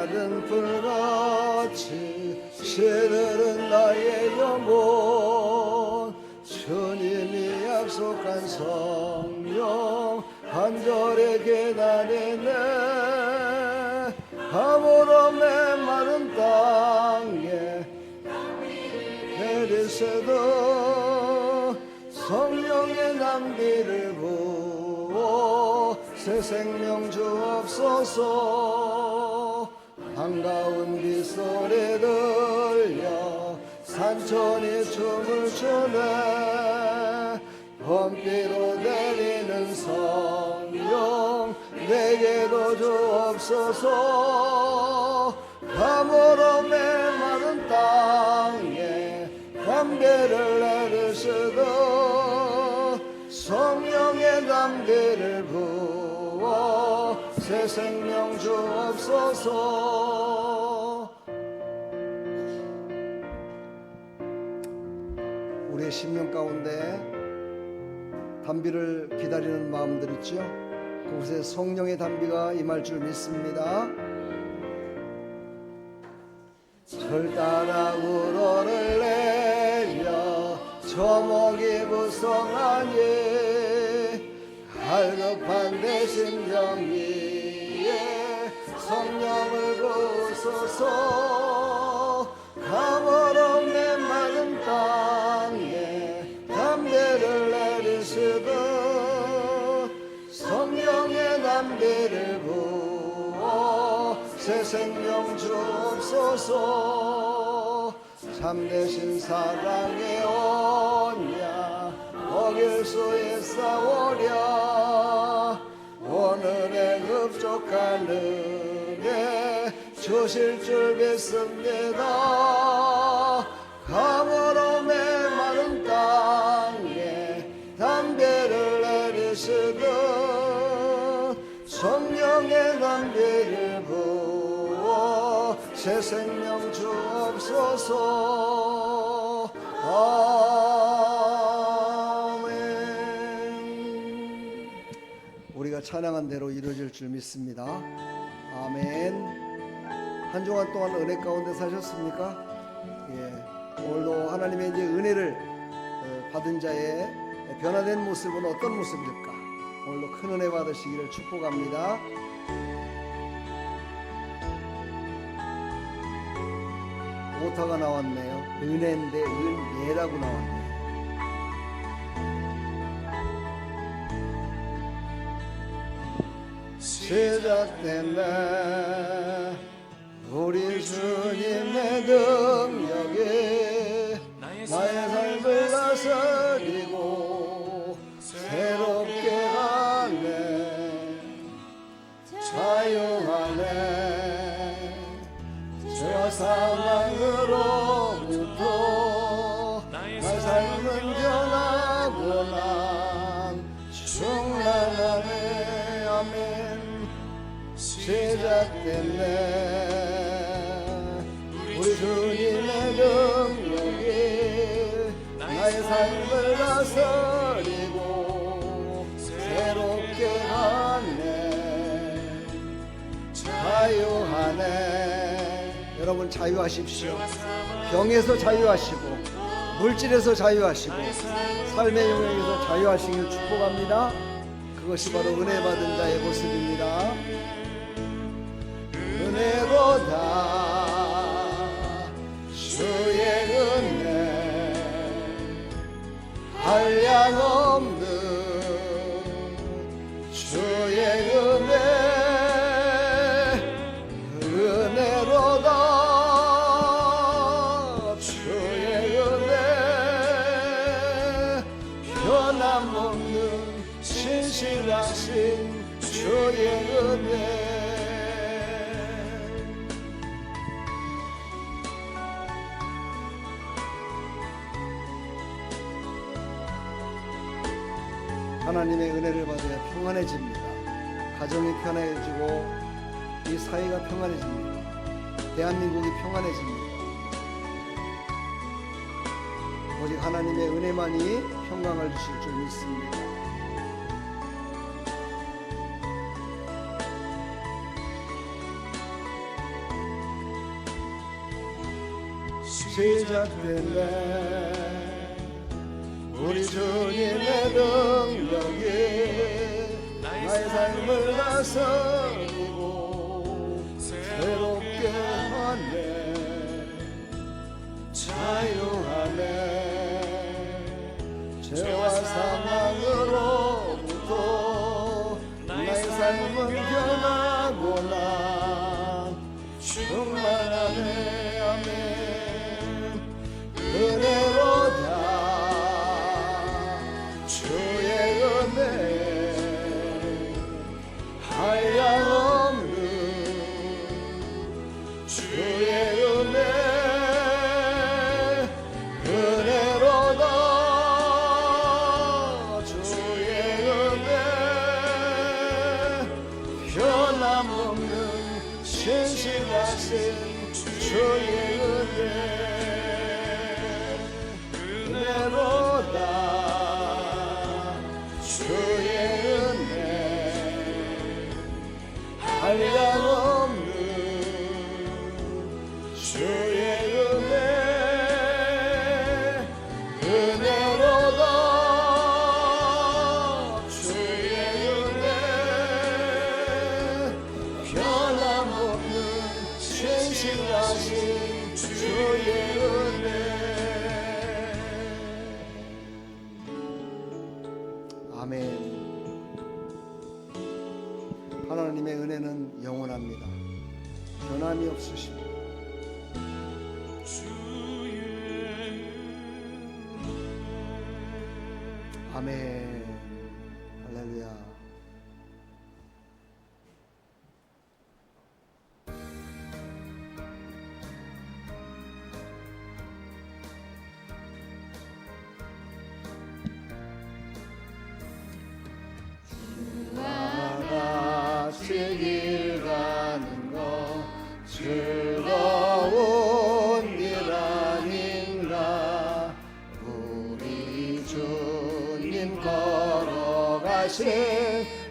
마른 불같이 시들은 나의 영혼 주님이 약속한 성령 한절의 계단이네 아무로 메마른 땅에 내리새도 성령의 남비를 부어 새 생명 주옵소서 한가운 빗소리 들려 산천이 춤을 추네 범비로 내리는 성령 내게도 주옵소서 감으로 메마른 땅에 담배를 내리시고 성령의 담배를 부어 새 생명 주옵소서. 우리의 심령 가운데 담비를 기다리는 마음들 있죠? 그곳에 성령의 담비가 임할 줄 믿습니다. 절 따라 우러를 내려 저목이 부성하니 갈급한 내 심령 위에 성령을 부으소서 가버려 메마른 땅에 담배를 내리시고 성령의 담배를 부어 새 생명 주옵소서 참되신 사랑의 언약 어길 수 있사오랴 오늘의 급족한 은혜 주실 줄 믿습니다. 감으로 메마른 땅에 담배를 내리시듯 성령의 담배를 부어 새 생명 주옵소서. 아멘. 우리가 찬양한 대로 이루어질 줄 믿습니다. 아멘. 한 주간 동안 은혜 가운데 사셨습니까? 예. 오늘도 하나님의 이제 은혜를 받은 자의 변화된 모습은 어떤 모습일까? 오늘도 큰 은혜 받으시기를 축복합니다. 오타가 나왔네요. 은혜인데 은예라고 나왔네요. 시작됐네 우리 주님의 능력이 나의 삶을 다스리고 새롭게 하네 자유하네 죄와 사망으로부터 나의 삶은 변하고 난 충만하네 아멘 시작됐네 우리 주님의 능력이 나의 삶을 다스리고 새롭게 하네 자유하네 여러분 자유하십시오. 병에서 자유하시고 물질에서 자유하시고 삶의 영역에서 자유하시길 축복합니다. 그것이 바로 은혜 받은 자의 모습입니다. 은혜보다 주의 은혜 한량없는 주의 은혜 은혜로다 주의 은혜 변함없는 신실하신 주의 은혜 하나님의 은혜를 받아야 평안해집니다. 가정이 편해지고 이 사회가 평안해집니다. 대한민국이 평안해집니다. 오직 하나님의 은혜만이 평강을 주실 줄 믿습니다. 시작됐네. 우리 주님의 능력이 나의 삶을 다스리고 새롭게 하네. 자유하네. 죄와 사망으로부터 나의 삶은 변하구나. 충만하네. 아멘. 은혜로다. 주의 은혜 한량없는 주의 은혜 은혜로다. 주의 은혜 변함없는 신실하신 주의 은혜 은혜로다. 주의 은혜 한량없는 주의 은혜 은혜로다. 주의 은혜 변함없는 신실하신 주의 은혜. 아멘. 하나님의 은혜는 영원합니다. 변함이 없으십니다. 아멘. 할렐루야. 길 가는 거 즐거운 일 아닌가. 우리 주님 걸어가신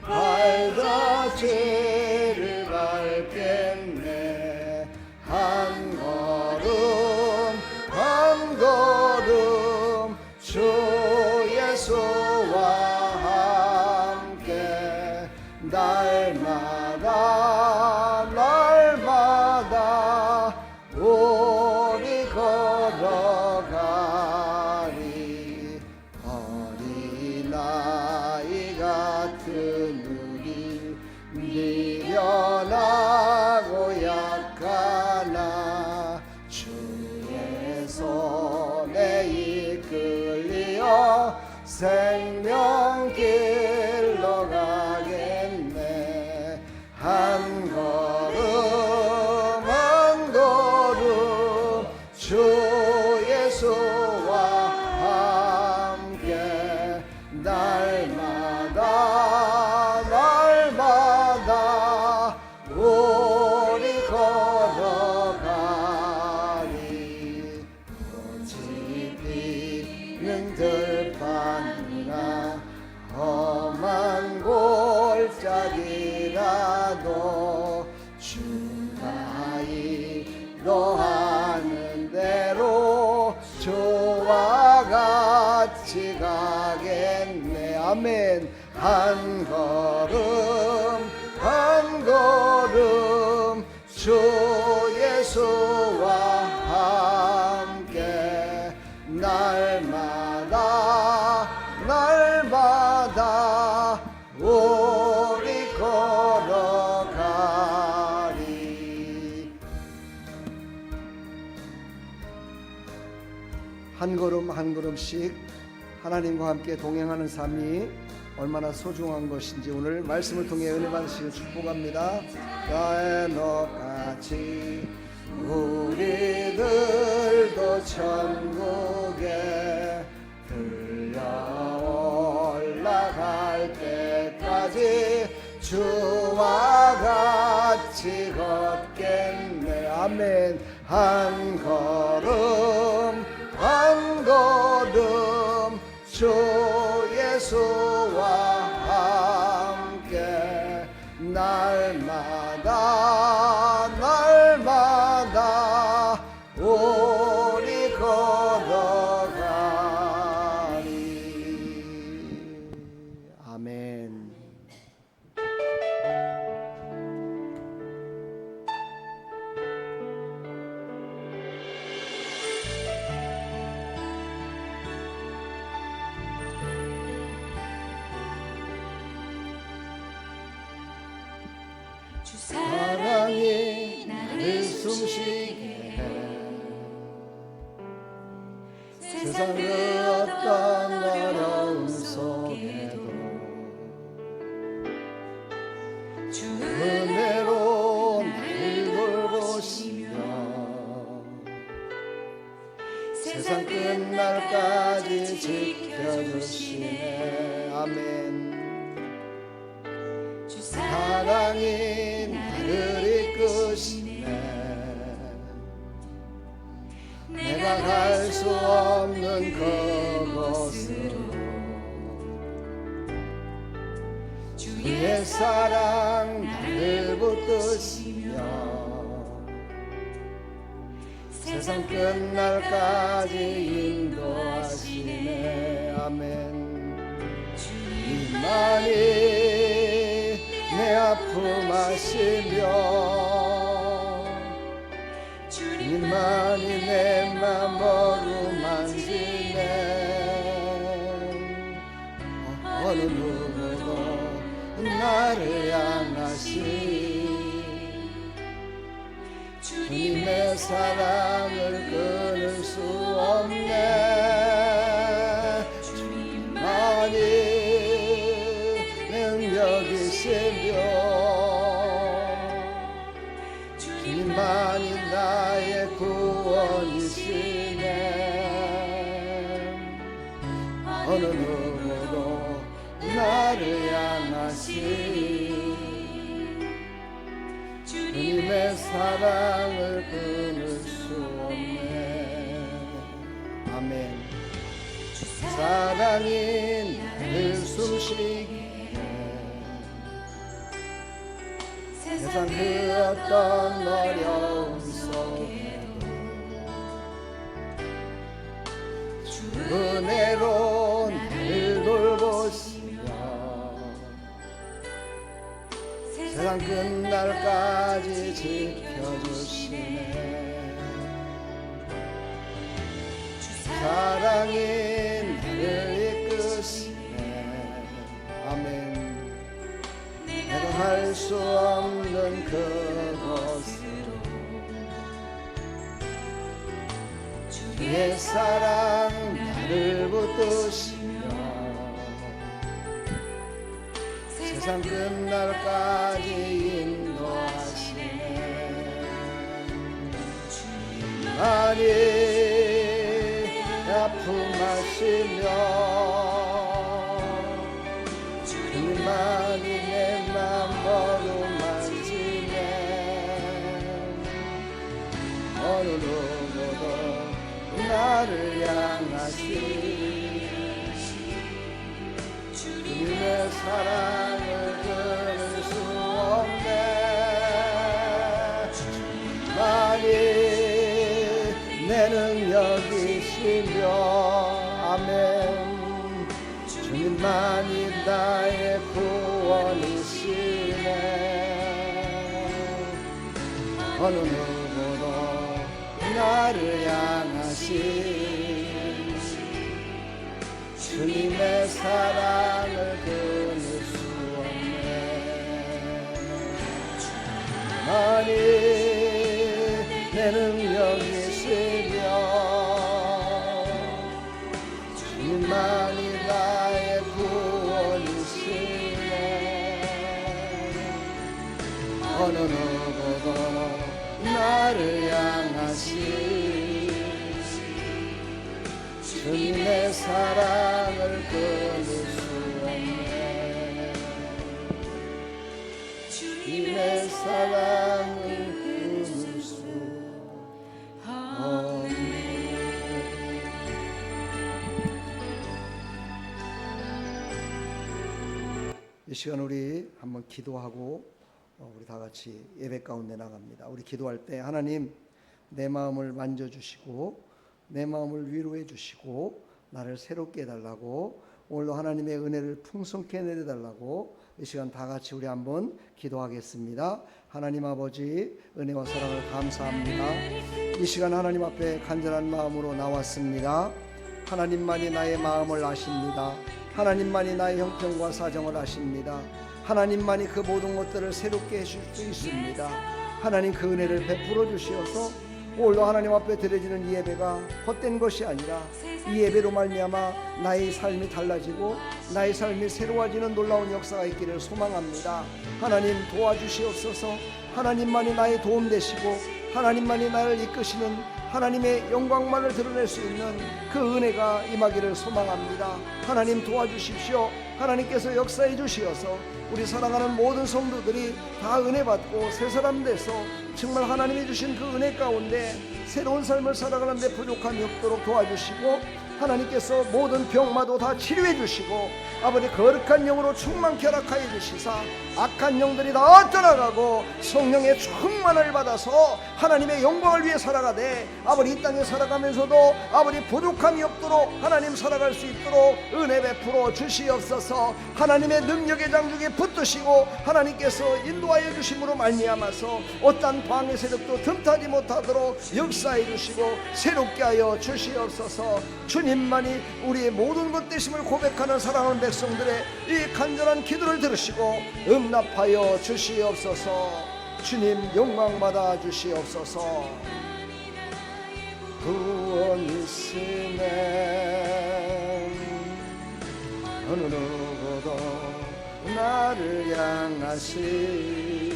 발자취를 밟겠네. 한 걸음 한 걸음 주 예수와 함께 날마다 날마다 우리 걸어가리. 어린아이 같은 우리 미련하고 약하나 주의 손에 이끌려 생명길로 가겠네. 한 걸음 한 걸음 주 예수와 함께 날마다 날마다 우리 걸어가리. 꽃이 피는 들판이나 험한 골짜기라도 주가 인도하는 대로 주와 같이 가겠네. 아멘. 한 걸음 한 걸음 주 예수와 함께 날마다 날마다 우리 걸어가리. 한 걸음 한 걸음씩 하나님과 함께 동행하는 삶이 얼마나 소중한 것인지 오늘 말씀을 통해 은혜 받으시길 축복합니다. 가에너같이 우리들도 천국에 들려 올라갈 때까지 주와 같이 걷겠네. 아멘. 한 걸음 한 걸음 주 예수와 함께 날마다 날마다 우리 세상 그 어떤 어려움 속에도 주 은혜로 나를 돌보시며 세상 끝날까지 지켜주시네. 아멘. 주 사랑이 나를 이끄시네. 내가 갈 수 없는 그곳으로 주의 사랑 나를 붙드시며 세상 끝날까지 인도하시네. 아멘. 주님만이 내 아픔 아시며 주님만이 내 맘 어루만지네. 어느 누구도 나를 향하시 주님의 사랑을 끊을 수 없네. 주님만이 능력이시며 주님만이 나의 구원이시네. 어느 누구도 나를 향하시 주님의 사랑을 끊을 수 없네. 아멘. 사랑이 나를 숨쉬게 세상 그 어떤 어려움 속에도 주 은혜로 나를 돌보시며 세상 끝날까지 지켜주시네. 사랑이 나를 이끄시네. 아멘. 내가 할 수 없는 그곳으로 주의 사랑 나를 붙드시며 세상 끝날까지 인도하시네. 주님만이 아픔하시며 주님만이 내 맘 어루만지네. 어느 누구도 나를 향하시 주님의 사랑을 끊을 수 없네. 주님만이 내 능력이시며 아멘. 주님만이 나의 구원이시네. 어느 누구도 나를 향하시 주님의 사랑을 끊을 수 없네. 주님만이 내 능력이시며 주님만이 나의 구원이시네. 어느 누구도 나를 향하시 주님의 사랑을 끊을 수 없네. 주님의 사랑을 끊을 수 없네. 이 시간 우리 한번 기도하고 우리 다 같이 예배 가운데 나갑니다. 우리 기도할 때 하나님 내 마음을 만져주시고 내 마음을 위로해 주시고 나를 새롭게 해달라고 오늘도 하나님의 은혜를 풍성케 내려달라고 이 시간 다 같이 우리 한번 기도하겠습니다. 하나님 아버지 은혜와 사랑을 감사합니다. 이 시간 하나님 앞에 간절한 마음으로 나왔습니다. 하나님만이 나의 마음을 아십니다. 하나님만이 나의 형편과 사정을 아십니다. 하나님만이 그 모든 것들을 새롭게 해줄 수 있습니다. 하나님 그 은혜를 베풀어 주시어서 오늘도 하나님 앞에 드려지는 이 예배가 헛된 것이 아니라 이 예배로 말미암아 나의 삶이 달라지고 나의 삶이 새로워지는 놀라운 역사가 있기를 소망합니다. 하나님 도와주시옵소서. 하나님만이 나의 도움 되시고 하나님만이 나를 이끄시는 하나님의 영광만을 드러낼 수 있는 그 은혜가 임하기를 소망합니다. 하나님 도와주십시오. 하나님께서 역사해 주시어서 우리 사랑하는 모든 성도들이 다 은혜 받고 새 사람 돼서 정말 하나님이 주신 그 은혜 가운데 새로운 삶을 살아가는 데 부족함이 없도록 도와주시고 하나님께서 모든 병마도 다 치료해 주시고 아버지 거룩한 영으로 충만케 허락하여 주시사 악한 영들이 다 떠나가고 성령의 충만을 받아서 하나님의 영광을 위해 살아가되 아버지 이 땅에 살아가면서도 아버지 부족함이 없도록 하나님 살아갈 수 있도록 은혜 베풀어 주시옵소서. 하나님의 능력의 장중에 붙드시고 하나님께서 인도하여 주심으로 말미암아서 어떠한 방해 세력도 틈타지 못하도록 역사해 주시고 새롭게 하여 주시옵소서. 주님만이 우리의 모든 것 되심을 고백하는 사랑하는 백성들의 이 간절한 기도를 들으시고 응답하여 주시옵소서. 주님 영광 받아 주시옵소서. 구원이시네 어느 누구도 나를 향하시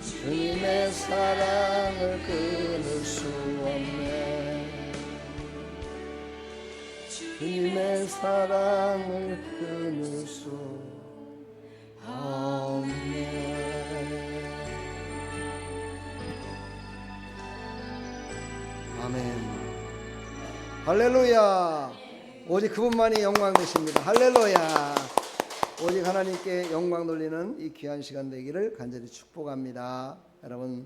주님의 사랑을 끊을 수 없네. 주님의 사랑을 끊을 수 없네. 아멘. 할렐루야. 오직 그분만이 영광 되십니다. 할렐루야. 오직 하나님께 영광 돌리는 이 귀한 시간 되기를 간절히 축복합니다. 여러분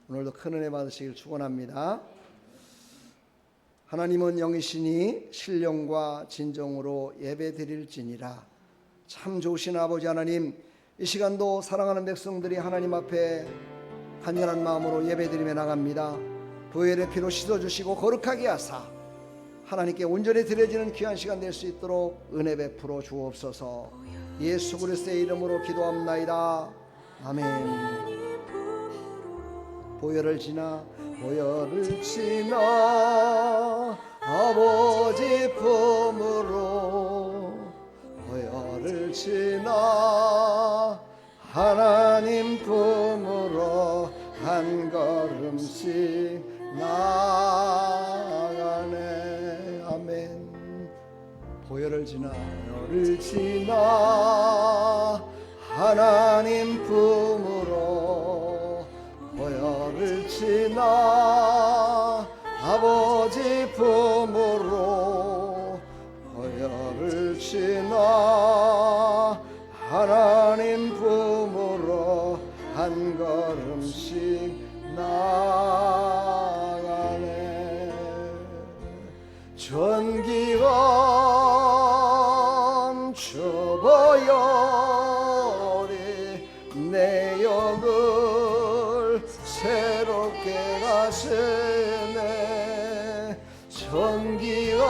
오늘도 큰 은혜 받으시길 축원합니다. 하나님은 영이시니 신령과 진정으로 예배 드릴지니라. 참 좋으신 아버지 하나님, 이 시간도 사랑하는 백성들이 하나님 앞에 간절한 마음으로 예배 드리며 나갑니다. 보혈의 피로 씻어주시고 거룩하게 하사 하나님께 온전히 드려지는 귀한 시간 될 수 있도록 은혜 베풀어 주옵소서. 예수 그리스도의 이름으로 기도합나이다. 아멘. 보혈을 지나 아버지 품으로 보혈을 지나 하나님 품으로 한 걸음씩 나아가네. 아멘. 보혈을 지나 하나님 품으로 보혈을 지나 아버지 품으로 보혈을 지나 하나님 품으로 한 걸음씩 나아가네. 전기와 주보혈이 내 영을 새롭게 가시네. 전기와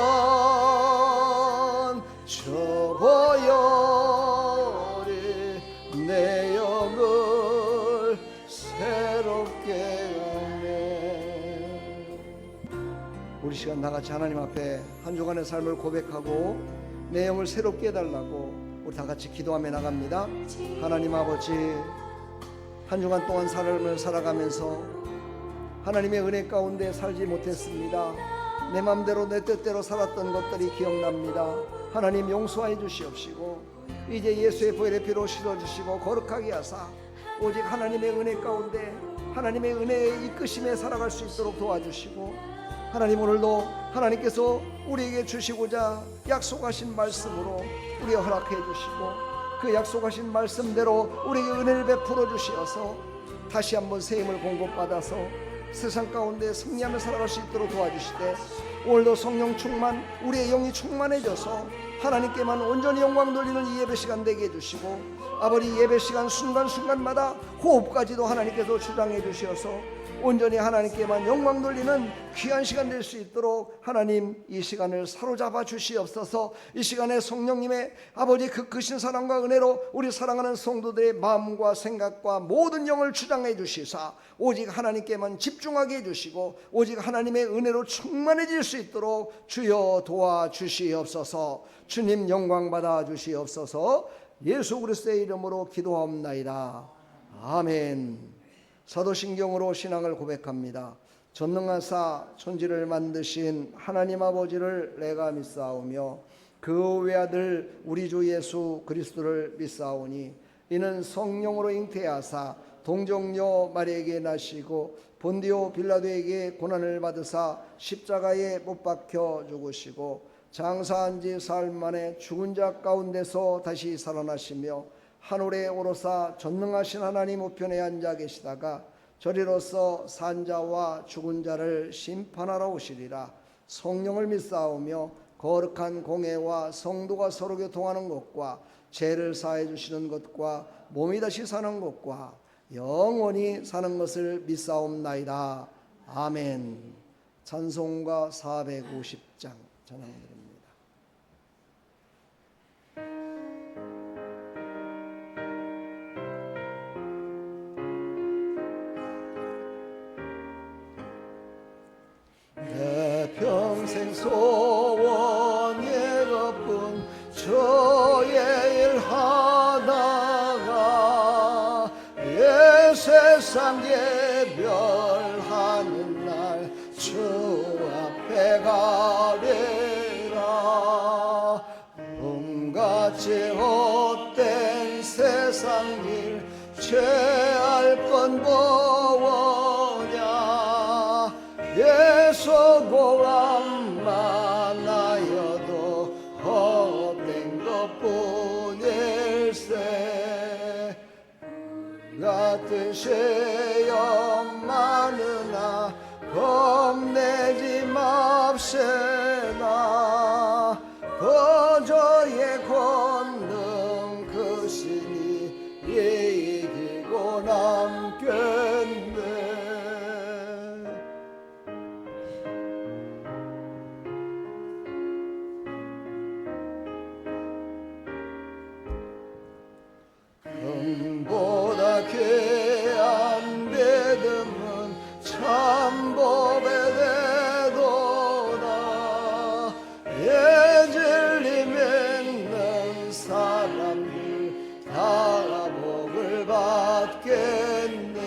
주보혈이 내 영을 새롭게 가네. 우리 시간 나같이 하나님 앞에 한 주간의 삶을 고백하고 내 영을 새롭게 해달라고 우리 다같이 기도하며 나갑니다. 하나님 아버지, 한 주간 동안 삶을 살아가면서 하나님의 은혜 가운데 살지 못했습니다. 내 맘대로 내 뜻대로 살았던 것들이 기억납니다. 하나님 용서해 주시옵시고 이제 예수의 보혈의 피로 씻어주시고 거룩하게 하사 오직 하나님의 은혜 가운데 하나님의 은혜의 이끄심에 살아갈 수 있도록 도와주시고 하나님 오늘도 하나님께서 우리에게 주시고자 약속하신 말씀으로 우리에 허락해 주시고 그 약속하신 말씀대로 우리에게 은혜를 베풀어 주시어서 다시 한번 새 힘을 공급받아서 세상 가운데 승리하며 살아갈 수 있도록 도와주시되 오늘도 성령 충만 우리의 영이 충만해져서 하나님께만 온전히 영광 돌리는 이 예배 시간 되게 해주시고 아버지 예배 시간 순간순간마다 호흡까지도 하나님께서 주장해 주시어서 온전히 하나님께만 영광 돌리는 귀한 시간 될 수 있도록 하나님 이 시간을 사로잡아 주시옵소서. 이 시간에 성령님의 아버지 그 크신 사랑과 은혜로 우리 사랑하는 성도들의 마음과 생각과 모든 영을 주장해 주시사 오직 하나님께만 집중하게 해주시고 오직 하나님의 은혜로 충만해질 수 있도록 주여 도와주시옵소서. 주님 영광 받아 주시옵소서. 예수 그리스도의 이름으로 기도하옵나이다. 아멘. 사도신경으로 신앙을 고백합니다. 전능하사 천지를 만드신 하나님 아버지를 내가 믿사오며 그 외아들 우리 주 예수 그리스도를 믿사오니 이는 성령으로 잉태하사 동정녀 마리에게 나시고 본디오 빌라도에게 고난을 받으사 십자가에 못 박혀 죽으시고 장사한 지 사흘 만에 죽은 자 가운데서 다시 살아나시며 하늘에 오르사 전능하신 하나님 우편에 앉아 계시다가 저리로서 산자와 죽은 자를 심판하러 오시리라. 성령을 믿사오며 거룩한 공회와 성도가 서로 교통하는 것과 죄를 사해 주시는 것과 몸이 다시 사는 것과 영원히 사는 것을 믿사옵나이다. 아멘. 찬송가 450장 전합니다. 평생 소원 예고뿐 저의 일 하다가 세상 예별하는 날 주 앞에 가리라. 음같이 헛된 세상 일 죄할 건 뭐냐. 예수 고함만 하여도 헛된 것뿐일세. 같은 시험 많으나 겁내지 맙시나. 거저의 권능 크시니 이기고 남겠네. 금보다 귀한 믿음은 참법에 대도다. 예진리 믿는 사람들 다 복을 받겠네.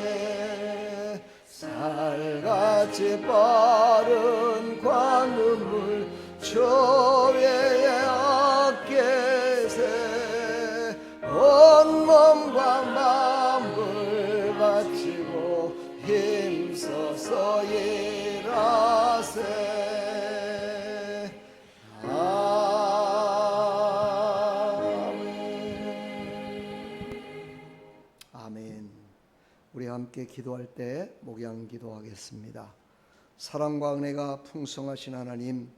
살같이 빠른 관음을 조회에 아껴세. 온몸과 마음을 바치고 힘써서 일하세. 아멘. 아멘. 우리 함께 기도할 때 목양 기도하겠습니다. 사랑과 은혜가 풍성하신 하나님,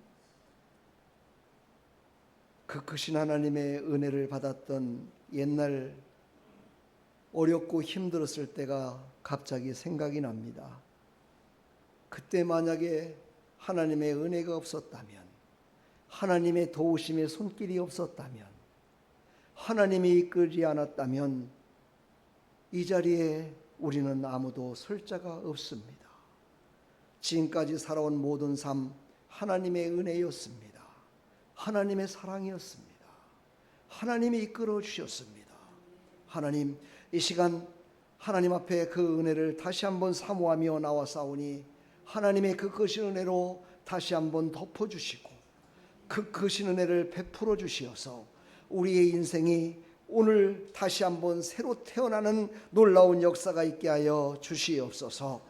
그 크신 하나님의 은혜를 받았던 옛날 어렵고 힘들었을 때가 갑자기 생각이 납니다. 그때 만약에 하나님의 은혜가 없었다면, 하나님의 도우심의 손길이 없었다면, 하나님이 이끌지 않았다면 이 자리에 우리는 아무도 설 자가 없습니다. 지금까지 살아온 모든 삶 하나님의 은혜였습니다. 하나님의 사랑이었습니다. 하나님이 이끌어 주셨습니다. 하나님, 이 시간 하나님 앞에 그 은혜를 다시 한번 사모하며 나와싸우니 하나님의 그 크신 은혜로 다시 한번 덮어주시고 그 크신 은혜를 베풀어 주시어서 우리의 인생이 오늘 다시 한번 새로 태어나는 놀라운 역사가 있게 하여 주시옵소서.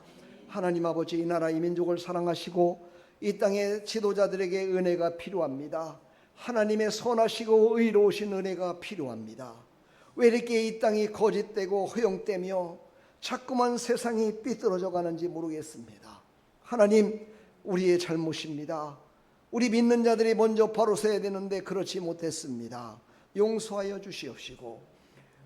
하나님 아버지, 이 나라 이 민족을 사랑하시고 이 땅의 지도자들에게 은혜가 필요합니다. 하나님의 선하시고 의로우신 은혜가 필요합니다. 왜 이렇게 이 땅이 거짓되고 허용되며 자꾸만 세상이 삐뚤어져 가는지 모르겠습니다. 하나님, 우리의 잘못입니다. 우리 믿는 자들이 먼저 바로 서야 되는데 그렇지 못했습니다. 용서하여 주시옵시고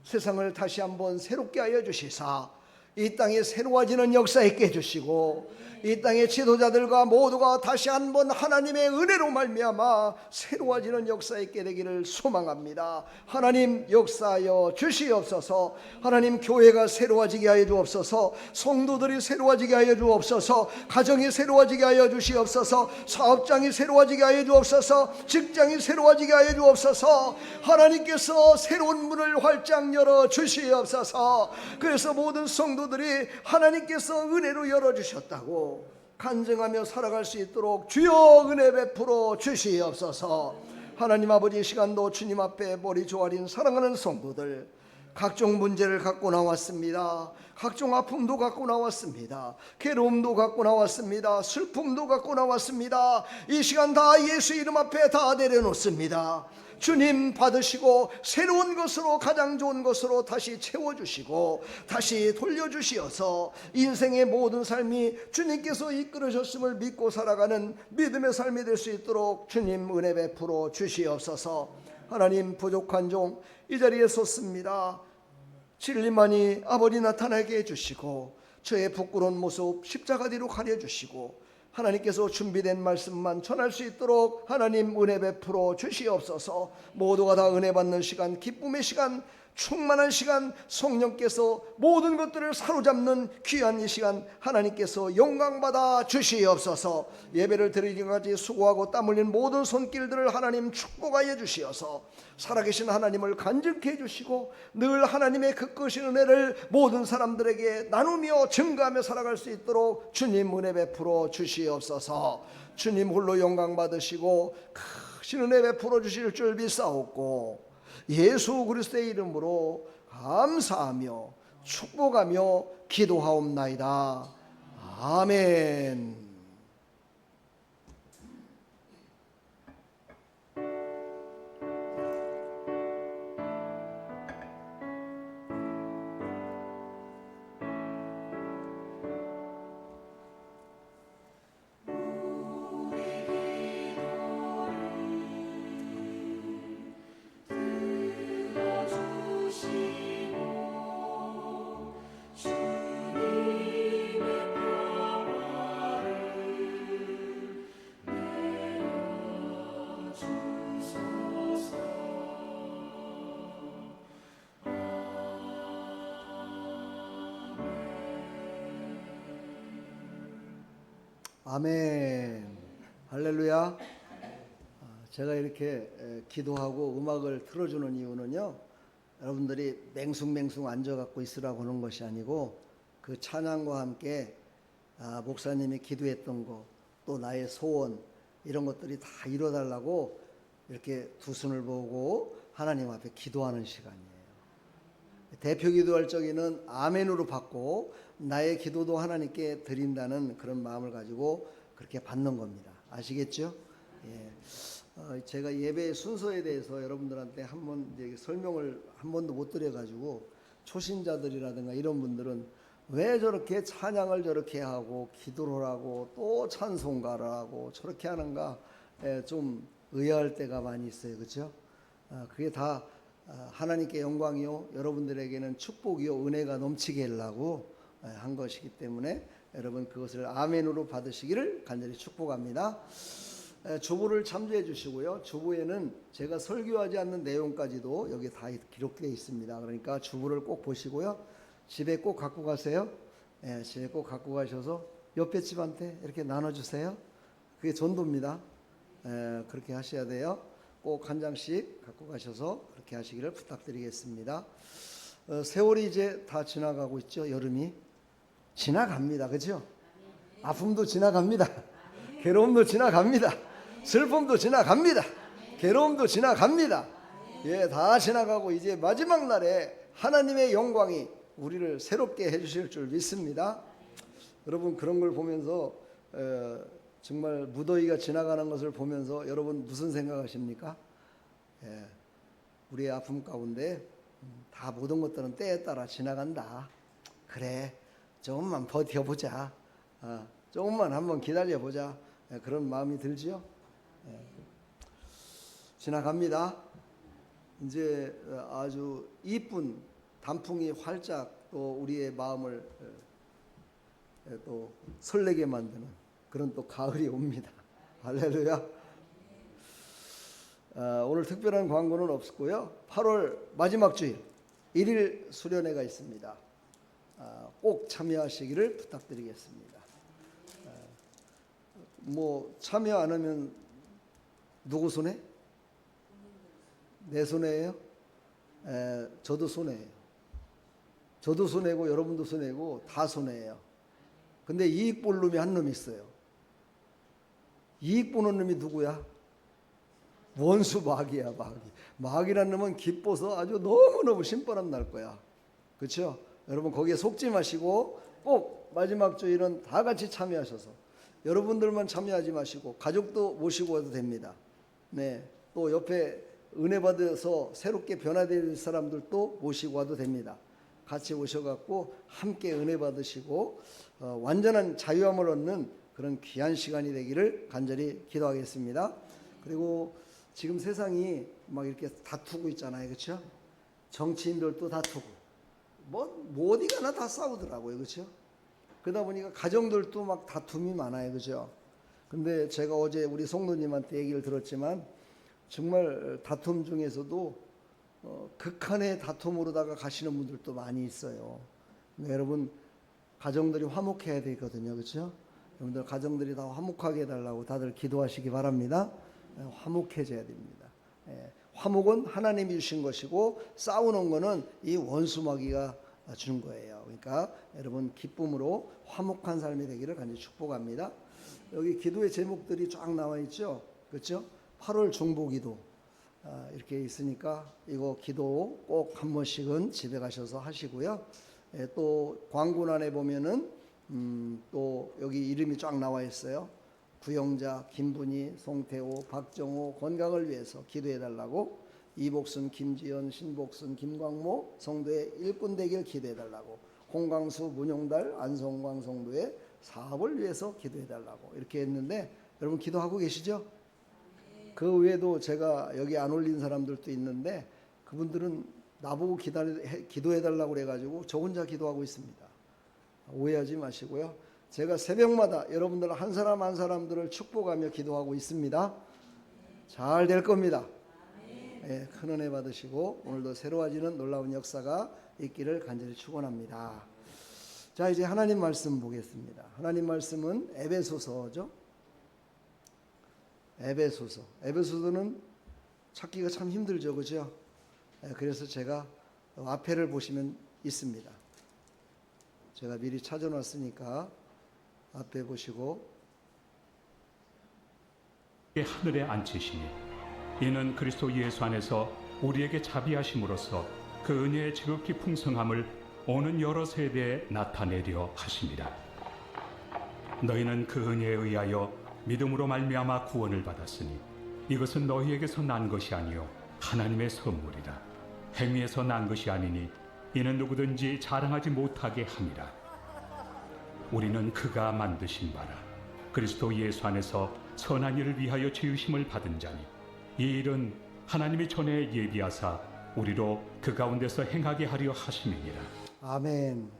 세상을 다시 한번 새롭게 하여 주시사 이 땅에 새로워지는 역사 있게 해주시고 이 땅의 지도자들과 모두가 다시 한번 하나님의 은혜로 말미암아 새로워지는 역사 있게 되기를 소망합니다. 하나님 역사하여 주시옵소서. 하나님 교회가 새로워지게 하여 주옵소서. 성도들이 새로워지게 하여 주옵소서. 가정이 새로워지게 하여 주시옵소서. 사업장이 새로워지게 하여 주옵소서. 직장이 새로워지게 하여 주옵소서. 하나님께서 새로운 문을 활짝 열어 주시옵소서. 그래서 모든 성도들이 하나님께서 은혜로 열어주셨다고 간증하며 살아갈 수 있도록 주여 은혜 베풀어 주시옵소서. 하나님 아버지, 시간도 주님 앞에 머리 조아린 사랑하는 성도들, 각종 문제를 갖고 나왔습니다. 각종 아픔도 갖고 나왔습니다. 괴로움도 갖고 나왔습니다. 슬픔도 갖고 나왔습니다. 이 시간 다 예수 이름 앞에 다 내려놓습니다. 주님 받으시고 새로운 것으로, 가장 좋은 것으로 다시 채워주시고 다시 돌려주시어서 인생의 모든 삶이 주님께서 이끌으셨음을 믿고 살아가는 믿음의 삶이 될 수 있도록 주님 은혜 베풀어 주시옵소서. 하나님, 부족한 종 이 자리에 섰습니다. 진리만이 아버지 나타나게 해주시고 저의 부끄러운 모습 십자가 뒤로 가려주시고 하나님께서 준비된 말씀만 전할 수 있도록 하나님 은혜 베풀어 주시옵소서. 모두가 다 은혜 받는 시간, 기쁨의 시간, 충만한 시간, 성령께서 모든 것들을 사로잡는 귀한 이 시간 하나님께서 영광받아 주시옵소서. 예배를 드리기까지 수고하고 땀 흘린 모든 손길들을 하나님 축복하여 주시어서 살아계신 하나님을 간직해 주시고 늘 하나님의 그 크신 은혜를 모든 사람들에게 나누며 증거하며 살아갈 수 있도록 주님 은혜 베풀어 주시옵소서. 주님 홀로 영광 받으시고 크신 은혜 베풀어 주실 줄 믿사옵고 예수 그리스도의 이름으로 감사하며 축복하며 기도하옵나이다. 아멘. 아멘. 할렐루야. 제가 이렇게 기도하고 음악을 틀어주는 이유는요, 여러분들이 맹숭맹숭 앉아갖고 있으라고 하는 것이 아니고 그 찬양과 함께 목사님이 기도했던 거, 또 나의 소원, 이런 것들이 다 이뤄달라고 이렇게 두 손을 보고 하나님 앞에 기도하는 시간이에요. 대표 기도할 적에는 아멘으로 받고 나의 기도도 하나님께 드린다는 그런 마음을 가지고 그렇게 받는 겁니다. 아시겠죠? 예. 제가 예배 순서에 대해서 여러분들한테 한번 설명을 한 번도 못 드려가지고 초신자들이라든가 이런 분들은 왜 저렇게 찬양을 저렇게 하고 기도를 하고 또 찬송가를 하고 저렇게 하는가 좀 의아할 때가 많이 있어요. 그렇죠? 그게 다 하나님께 영광이요 여러분들에게는 축복이요 은혜가 넘치게 하려고 한 것이기 때문에 여러분 그것을 아멘으로 받으시기를 간절히 축복합니다. 주보를 참조해 주시고요. 주보에는 제가 설교하지 않는 내용까지도 여기 다 기록되어 있습니다. 그러니까 주보를 꼭 보시고요. 집에 꼭 갖고 가세요. 집에 꼭 갖고 가셔서 옆에 집한테 이렇게 나눠주세요. 그게 전도입니다. 그렇게 하셔야 돼요. 꼭 한 장씩 갖고 가셔서 그렇게 하시기를 부탁드리겠습니다. 세월이 이제 다 지나가고 있죠. 여름이 지나갑니다. 그렇죠? 아픔도 지나갑니다. 괴로움도 지나갑니다. 슬픔도 지나갑니다. 괴로움도 지나갑니다. 예, 다 지나가고 이제 마지막 날에 하나님의 영광이 우리를 새롭게 해주실 줄 믿습니다. 여러분 그런 걸 보면서 정말 무더위가 지나가는 것을 보면서 여러분 무슨 생각하십니까? 우리의 아픔 가운데 다 모든 것들은 때에 따라 지나간다. 그래, 조금만 버텨보자. 조금만 한번 기다려보자. 그런 마음이 들지요. 지나갑니다. 이제 아주 이쁜 단풍이 활짝 또 우리의 마음을 또 설레게 만드는 그런 또 가을이 옵니다. 할렐루야. 오늘 특별한 광고는 없고요. 8월 마지막 주일 1일 수련회가 있습니다. 꼭 참여하시기를 부탁드리겠습니다. 뭐 참여 안 하면 누구 손해? 내 손해예요? 저도 손해예요. 저도 손해고 여러분도 손해고 다 손해예요. 근데 이익 볼 놈이 한 놈 있어요. 이익 보는 놈이 누구야? 원수 마귀야, 마귀. 마귀라는 놈은 기뻐서 아주 너무너무 신바람 날 거야. 그렇죠? 여러분 거기에 속지 마시고 꼭 마지막 주일은 다 같이 참여하셔서 여러분들만 참여하지 마시고 가족도 모시고 와도 됩니다. 네, 또 옆에 은혜 받아서 새롭게 변화될 사람들도 모시고 와도 됩니다. 같이 오셔갖고 함께 은혜 받으시고 완전한 자유함을 얻는 그런 귀한 시간이 되기를 간절히 기도하겠습니다. 그리고 지금 세상이 막 이렇게 다투고 있잖아요, 그렇죠? 정치인들도 다투고 뭐 어디 가나 다 싸우더라고요, 그렇죠? 그러다 보니까 가정들도 막 다툼이 많아요, 그렇죠? 근데 제가 어제 우리 성도님한테 얘기를 들었지만 정말 다툼 중에서도 극한의 다툼으로다가 가시는 분들도 많이 있어요. 여러분 가정들이 화목해야 되거든요, 그렇죠? 여러분들 가정들이 다 화목하게 해달라고 다들 기도하시기 바랍니다. 화목해져야 됩니다. 화목은 하나님이 주신 것이고 싸우는 거는 이 원수 마귀가 준 거예요. 그러니까 여러분 기쁨으로 화목한 삶이 되기를 간절히 축복합니다. 여기 기도의 제목들이 쫙 나와 있죠, 그렇죠? 8월 중보기도 이렇게 있으니까 이거 기도 꼭 한 번씩은 집에 가셔서 하시고요. 또 광고란에 보면은 또 여기 이름이 쫙 나와 있어요. 구영자, 김분희, 송태호, 박정호 건강을 위해서 기도해 달라고. 이복순, 김지연, 신복순, 김광모 성도의 일꾼 되길 기도해 달라고. 홍광수, 문용달, 안성광 성도의 사업을 위해서 기도해 달라고 이렇게 했는데 여러분 기도하고 계시죠? 그 외에도 제가 여기 안 올린 사람들도 있는데 그분들은 나보고 기도해 달라고 그래가지고 저 혼자 기도하고 있습니다. 오해하지 마시고요. 제가 새벽마다 여러분들 한 사람 한 사람들을 축복하며 기도하고 있습니다. 잘 될 겁니다. 네, 큰 은혜 받으시고 오늘도 새로워지는 놀라운 역사가 있기를 간절히 축원합니다. 자, 이제 하나님 말씀 보겠습니다. 하나님 말씀은 에베소서죠. 에베소서는 찾기가 참 힘들죠, 그죠? 그래서 제가 앞에를 보시면 있습니다. 제가 미리 찾아놨으니까 앞에 보시고. 하늘에 앉히시니 이는 그리스도 예수 안에서 우리에게 자비하심으로써 그 은혜의 지극히 풍성함을 오는 여러 세대에 나타내려 하십니다. 너희는 그 은혜에 의하여 믿음으로 말미암아 구원을 받았으니 이것은 너희에게서 난 것이 아니요 하나님의 선물이라. 행위에서 난 것이 아니니 이는 누구든지 자랑하지 못하게 함이라. 우리는 그가 만드신 바라 그리스도 예수 안에서 선한 일을 위하여 지으심을 받은 자니 이 일은 하나님이 전에 예비하사 우리로 그 가운데서 행하게 하려 하심이니라. 아멘.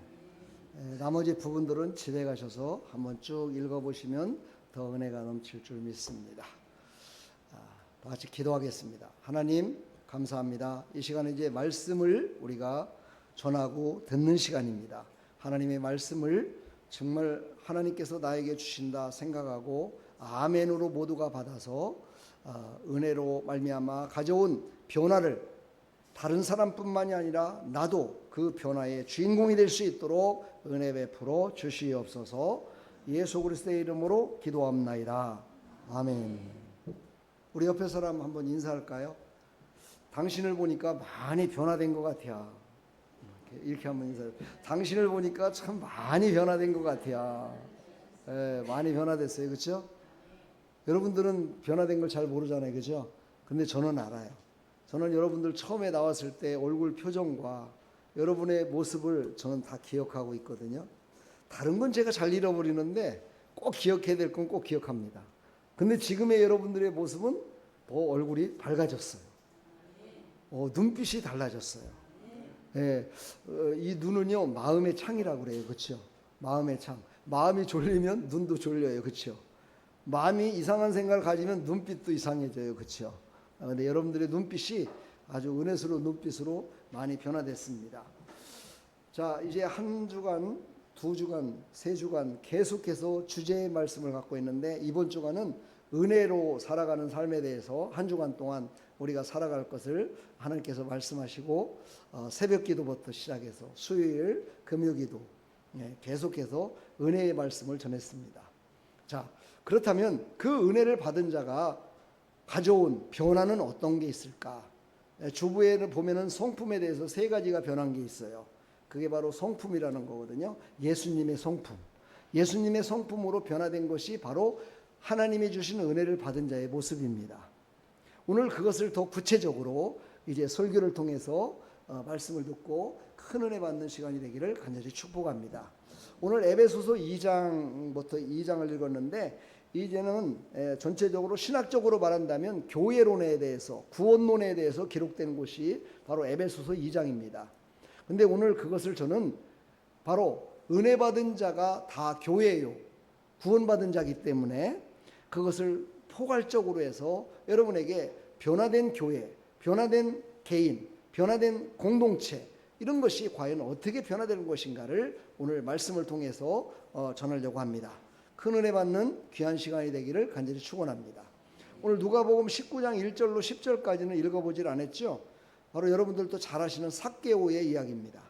나머지 부분들은 집에 가셔서 한번 쭉 읽어보시면 더 은혜가 넘칠 줄 믿습니다. 다 같이 기도하겠습니다. 하나님 감사합니다. 이 시간에 이제 말씀을 우리가 전하고 듣는 시간입니다. 하나님의 말씀을 정말 하나님께서 나에게 주신다 생각하고 아멘으로 모두가 받아서 은혜로 말미암아 가져온 변화를 다른 사람뿐만이 아니라 나도 그 변화의 주인공이 될 수 있도록 은혜 베풀어 주시옵소서. 예수 그리스도의 이름으로 기도합나이다. 아멘. 우리 옆에 사람 한번 인사할까요? 당신을 보니까 많이 변화된 것 같아요. 이렇게 한번 인사해요. 당신을 보니까 참 많이 변화된 것 같아요. 많이 변화됐어요, 그렇죠? 여러분들은 변화된 걸 잘 모르잖아요, 그렇죠? 근데 저는 알아요. 저는 여러분들 처음에 나왔을 때 얼굴 표정과 여러분의 모습을 저는 다 기억하고 있거든요. 다른 건 제가 잘 잃어버리는데 꼭 기억해야 될 건 꼭 기억합니다. 근데 지금의 여러분들의 모습은 더 얼굴이 밝아졌어요. 눈빛이 달라졌어요. 예, 이 눈은요 마음의 창이라고 그래요, 그렇죠? 마음의 창. 마음이 졸리면 눈도 졸려요, 그렇죠? 마음이 이상한 생각을 가지면 눈빛도 이상해져요, 그렇죠? 근데 여러분들의 눈빛이 아주 은혜스러운 눈빛으로 많이 변화됐습니다. 자, 이제 한 주간, 두 주간, 세 주간 계속해서 주제의 말씀을 갖고 있는데 이번 주간은 은혜로 살아가는 삶에 대해서 한 주간 동안 우리가 살아갈 것을 하나님께서 말씀하시고 새벽 기도부터 시작해서 수요일, 금요 기도 계속해서 은혜의 말씀을 전했습니다. 자, 그렇다면 그 은혜를 받은 자가 가져온 변화는 어떤 게 있을까? 주부에는 보면은 성품에 대해서 세 가지가 변한 게 있어요. 그게 바로 성품이라는 거거든요. 예수님의 성품. 예수님의 성품으로 변화된 것이 바로 하나님이 주신 은혜를 받은 자의 모습입니다. 오늘 그것을 더 구체적으로 이제 설교를 통해서 말씀을 듣고 큰 은혜 받는 시간이 되기를 간절히 축복합니다. 오늘 에베소서 2장부터 2장을 읽었는데 이제는 전체적으로 신학적으로 말한다면 교회론에 대해서 구원론에 대해서 기록된 곳이 바로 에베소서 2장입니다. 근데 오늘 그것을 저는 바로 은혜 받은 자가 다 교회요 구원받은 자이기 때문에 그것을 포괄적으로 해서 여러분에게 변화된 교회, 변화된 개인, 변화된 공동체 이런 것이 과연 어떻게 변화되는 것인가를 오늘 말씀을 통해서 전하려고 합니다. 큰 은혜 받는 귀한 시간이 되기를 간절히 축원합니다. 오늘 누가복음 19장 1절로 10절까지는 읽어보질 않았죠. 바로 여러분들도 잘 아시는 삭개오의 이야기입니다.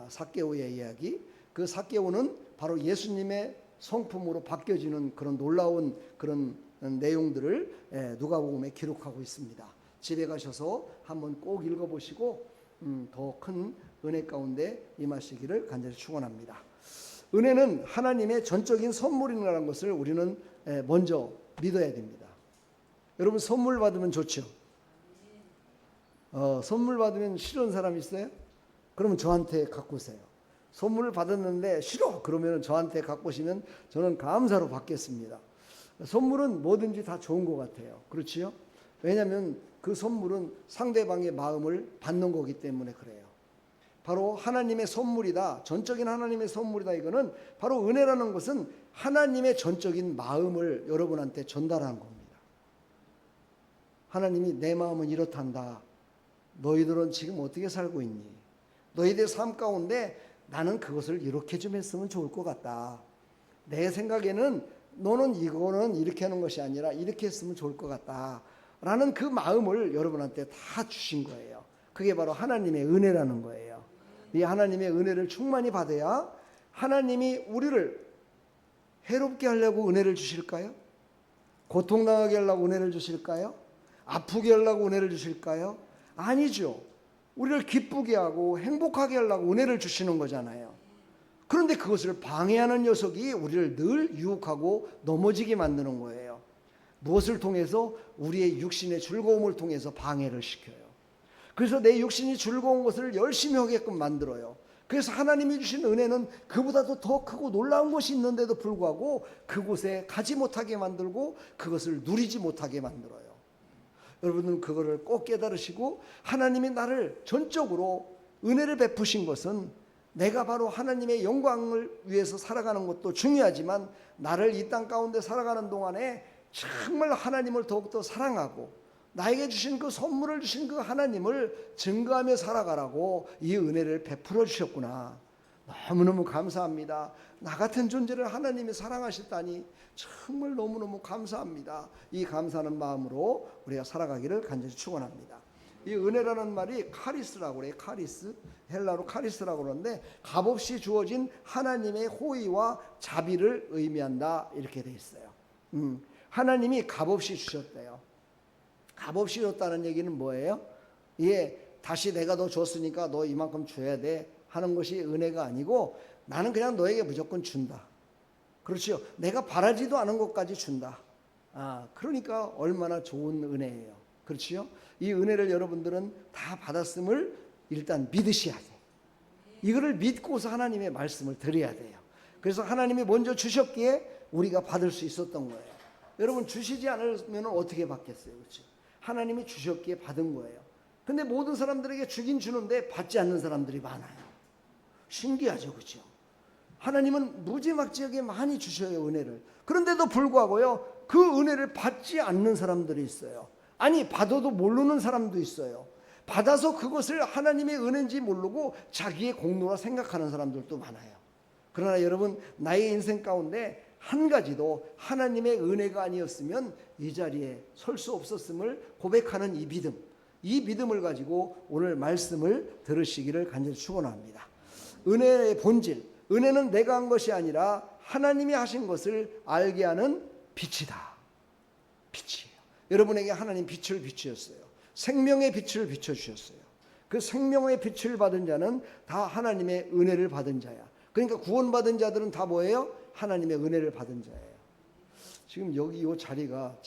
삭개오의 이야기. 그 삭개오는 바로 예수님의 성품으로 바뀌어지는 그런 놀라운 그런 내용들을 누가복음에 기록하고 있습니다. 집에 가셔서 한번 꼭 읽어보시고 더 큰 은혜 가운데 임하시기를 간절히 축원합니다. 은혜는 하나님의 전적인 선물이라는 것을 우리는 먼저 믿어야 됩니다. 여러분 선물 받으면 좋죠? 선물 받으면 싫은 사람 있어요? 그러면 저한테 갖고 오세요. 선물을 받았는데 싫어 그러면 저한테 갖고 오시면 저는 감사로 받겠습니다. 선물은 뭐든지 다 좋은 것 같아요. 그렇지요? 왜냐하면 그 선물은 상대방의 마음을 받는 거기 때문에 그래요. 바로 하나님의 선물이다. 전적인 하나님의 선물이다. 이거는 바로 은혜라는 것은 하나님의 전적인 마음을 여러분한테 전달하는 겁니다. 하나님이 내 마음은 이렇단다. 너희들은 지금 어떻게 살고 있니? 너희들 삶 가운데 나는 그것을 이렇게 좀 했으면 좋을 것 같다. 내 생각에는 너는 이거는 이렇게 하는 것이 아니라 이렇게 했으면 좋을 것 같다. 라는 그 마음을 여러분한테 다 주신 거예요. 그게 바로 하나님의 은혜라는 거예요. 이 하나님의 은혜를 충만히 받아야 하나님이 우리를 해롭게 하려고 은혜를 주실까요? 고통당하게 하려고 은혜를 주실까요? 아프게 하려고 은혜를 주실까요? 아니죠. 우리를 기쁘게 하고 행복하게 하려고 은혜를 주시는 거잖아요. 그런데 그것을 방해하는 녀석이 우리를 늘 유혹하고 넘어지게 만드는 거예요. 무엇을 통해서? 우리의 육신의 즐거움을 통해서 방해를 시켜요. 그래서 내 육신이 즐거운 것을 열심히 하게끔 만들어요. 그래서 하나님이 주신 은혜는 그보다도 더 크고 놀라운 것이 있는데도 불구하고 그곳에 가지 못하게 만들고 그것을 누리지 못하게 만들어요. 여러분은 그거를 꼭 깨달으시고 하나님이 나를 전적으로 은혜를 베푸신 것은 내가 바로 하나님의 영광을 위해서 살아가는 것도 중요하지만 나를 이 땅 가운데 살아가는 동안에 정말 하나님을 더욱더 사랑하고 나에게 주신 그 선물을 주신 그 하나님을 증거하며 살아가라고 이 은혜를 베풀어 주셨구나. 너무너무 감사합니다. 나 같은 존재를 하나님이 사랑하셨다니 정말 너무너무 감사합니다. 이 감사하는 마음으로 우리가 살아가기를 간절히 축원합니다. 이 은혜라는 말이 카리스라고 그래요. 카리스. 헬라로 카리스라고 그러는데 값없이 주어진 하나님의 호의와 자비를 의미한다 이렇게 돼 있어요. 하나님이 값없이 주셨대요. 값없이 줬다는 얘기는 뭐예요? 다시 내가 너 줬으니까 너 이만큼 줘야 돼 하는 것이 은혜가 아니고 나는 그냥 너에게 무조건 준다. 그렇죠? 내가 바라지도 않은 것까지 준다. 그러니까 얼마나 좋은 은혜예요. 그렇죠? 이 은혜를 여러분들은 다 받았음을 일단 믿으셔야 돼요. 이거를 믿고서 하나님의 말씀을 드려야 돼요. 그래서 하나님이 먼저 주셨기에 우리가 받을 수 있었던 거예요. 여러분 주시지 않으면 어떻게 받겠어요? 그렇죠? 하나님이 주셨기에 받은 거예요. 근데 모든 사람들에게 주긴 주는데 받지 않는 사람들이 많아요. 신기하죠, 그렇죠? 하나님은 무지막지하게 많이 주셔요, 은혜를. 그런데도 불구하고요, 그 은혜를 받지 않는 사람들이 있어요. 아니, 받아도 모르는 사람도 있어요. 받아서 그것을 하나님의 은혜인지 모르고 자기의 공로라 생각하는 사람들도 많아요. 그러나 여러분, 나의 인생 가운데 한 가지도 하나님의 은혜가 아니었으면 이 자리에 설 수 없었음을 고백하는 이 믿음을 가지고 오늘 말씀을 들으시기를 간절히 축원합니다. 은혜의 본질, 은혜는 내가 한 것이 아니라 하나님이 하신 것을 알게 하는 빛이다. 빛이에요. 여러분에게 하나님 빛을 비추셨어요. 생명의 빛을 비춰주셨어요. 그 생명의 빛을 받은 자는 다 하나님의 은혜를 받은 자야. 그러니까 구원받은 자들은 다 뭐예요? 하나님의 은혜를 받은 자예요. 지금 여기 이 자리가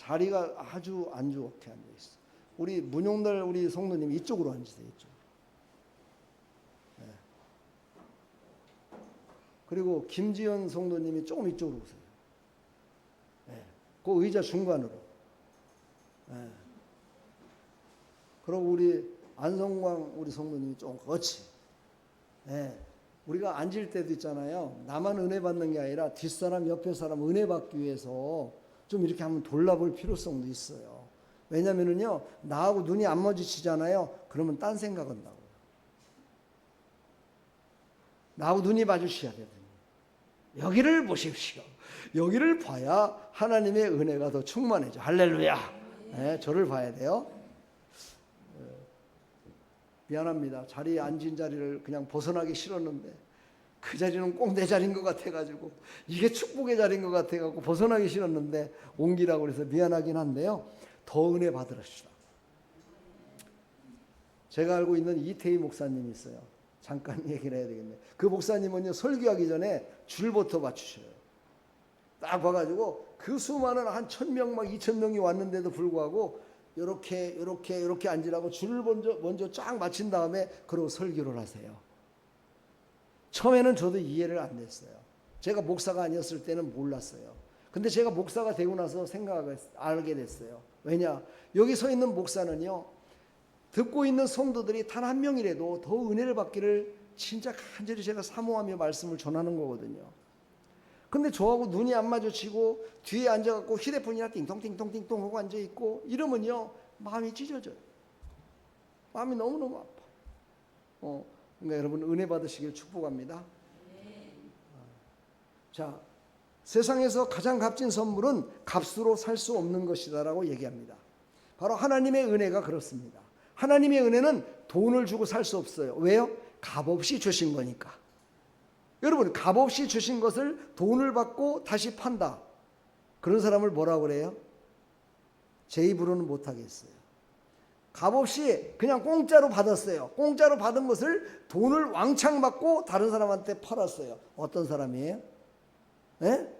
아주 안 좋게 앉아 있어. 우리 문용달 우리 성도님 이쪽으로 앉으세요. 이쪽. 네. 그리고 김지연 성도님이 조금 이쪽으로 오세요. 네. 그 의자 중간으로. 네. 그리고 우리 안성광 우리 성도님이 좀 그렇지. 네. 우리가 앉을 때도 있잖아요. 나만 은혜 받는 게 아니라 뒷사람 옆에 사람 은혜 받기 위해서 좀 이렇게 한번 돌아볼 필요성도 있어요. 왜냐면은요, 나하고 눈이 안 마주치잖아요. 그러면 딴 생각한다고. 나하고 눈이 마주쳐야 되거든요. 여기를 보십시오. 여기를 봐야 하나님의 은혜가 더 충만해져. 할렐루야. 네, 저를 봐야 돼요. 미안합니다. 자리에 앉은 자리를 그냥 벗어나기 싫었는데 그 자리는 꼭 내 자리인 것 같아가지고 이게 축복의 자리인 것 같아가지고 벗어나기 싫었는데 옮기라고 그래서 미안하긴 한데요. 더 은혜 받으십시다. 제가 알고 있는 이태희 목사님이 있어요. 잠깐 얘기를 해야 되겠네. 그 목사님은요, 설교하기 전에 줄부터 맞추셔요. 딱 봐가지고 그 수많은 한 1,000명 막 2,000명이 왔는데도 불구하고 이렇게 앉으라고 줄을 먼저 쫙 맞춘 다음에 그러고 설교를 하세요. 처음에는 저도 이해를 안 됐어요. 제가 목사가 아니었을 때는 몰랐어요. 근데 제가 목사가 되고 나서 알게 됐어요. 왜냐? 여기 서 있는 목사는요, 듣고 있는 성도들이 단 한 명이라도 더 은혜를 받기를 진짜 간절히 제가 사모하며 말씀을 전하는 거거든요. 근데 저하고 눈이 안 마주치고 뒤에 앉아갖고 휴대폰이나 띵통띵통띵통 하고 앉아있고 이러면요, 마음이 찢어져요. 마음이 너무너무 아파요. 그러니까 여러분 은혜 받으시길 축복합니다. 자, 세상에서 가장 값진 선물은 값으로 살 수 없는 것이다라고 얘기합니다. 바로 하나님의 은혜가 그렇습니다. 하나님의 은혜는 돈을 주고 살 수 없어요. 왜요? 값없이 주신 거니까. 여러분, 값없이 주신 것을 돈을 받고 다시 판다. 그런 사람을 뭐라고 그래요? 제 입으로는 못하겠어요. 값없이 그냥 공짜로 받았어요. 공짜로 받은 것을 돈을 왕창 받고 다른 사람한테 팔았어요. 어떤 사람이에요? 네?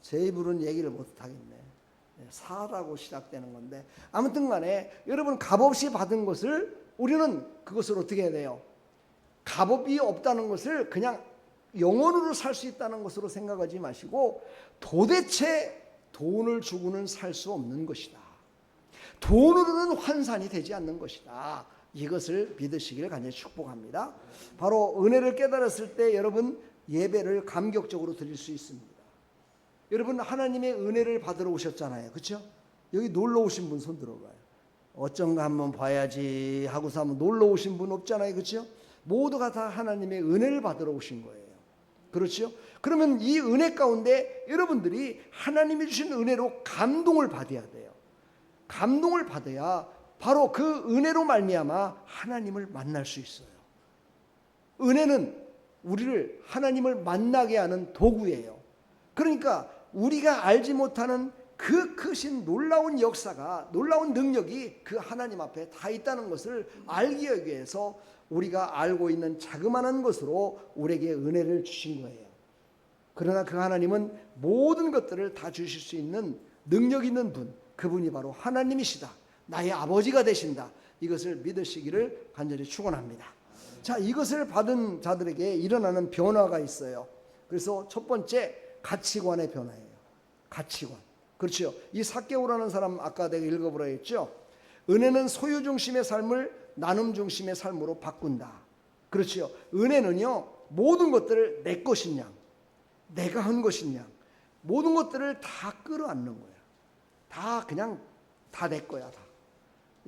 제 입으로는 얘기를 못하겠네. 사라고 시작되는 건데, 아무튼 간에 여러분, 값없이 받은 것을 우리는 그것을 어떻게 해야 돼요? 값이 없다는 것을 그냥 영원으로 살 수 있다는 것으로 생각하지 마시고, 도대체 돈을 주고는 살 수 없는 것이다. 돈으로는 환산이 되지 않는 것이다. 이것을 믿으시기를 간절히 축복합니다. 바로 은혜를 깨달았을 때 여러분, 예배를 감격적으로 드릴 수 있습니다. 여러분, 하나님의 은혜를 받으러 오셨잖아요. 그렇죠? 여기 놀러 오신 분 손 들어봐요. 어쩐가 한번 봐야지 하고서 한번 놀러 오신 분 없잖아요. 그렇죠? 모두가 다 하나님의 은혜를 받으러 오신 거예요. 그렇죠? 그러면 이 은혜 가운데 여러분들이 하나님이 주신 은혜로 감동을 받아야 돼요. 감동을 받아야 바로 그 은혜로 말미암아 하나님을 만날 수 있어요. 은혜는 우리를 하나님을 만나게 하는 도구예요. 그러니까 우리가 알지 못하는 그 크신 놀라운 역사가, 놀라운 능력이 그 하나님 앞에 다 있다는 것을 알기 위해서 우리가 알고 있는 자그마한 것으로 우리에게 은혜를 주신 거예요. 그러나 그 하나님은 모든 것들을 다 주실 수 있는 능력 있는 분, 그분이 바로 하나님이시다. 나의 아버지가 되신다. 이것을 믿으시기를 간절히 축원합니다. 자, 이것을 받은 자들에게 일어나는 변화가 있어요. 그래서 첫 번째, 가치관의 변화예요. 가치관. 그렇죠. 이 삭개오라는 사람 아까 내가 읽어보라 했죠. 은혜는 소유 중심의 삶을 나눔 중심의 삶으로 바꾼다. 그렇지요. 은혜는요, 모든 것들을 내 것인 양, 내가 한 것인 양, 모든 것들을 다 끌어안는 거야. 다 그냥 다 내 거야. 다.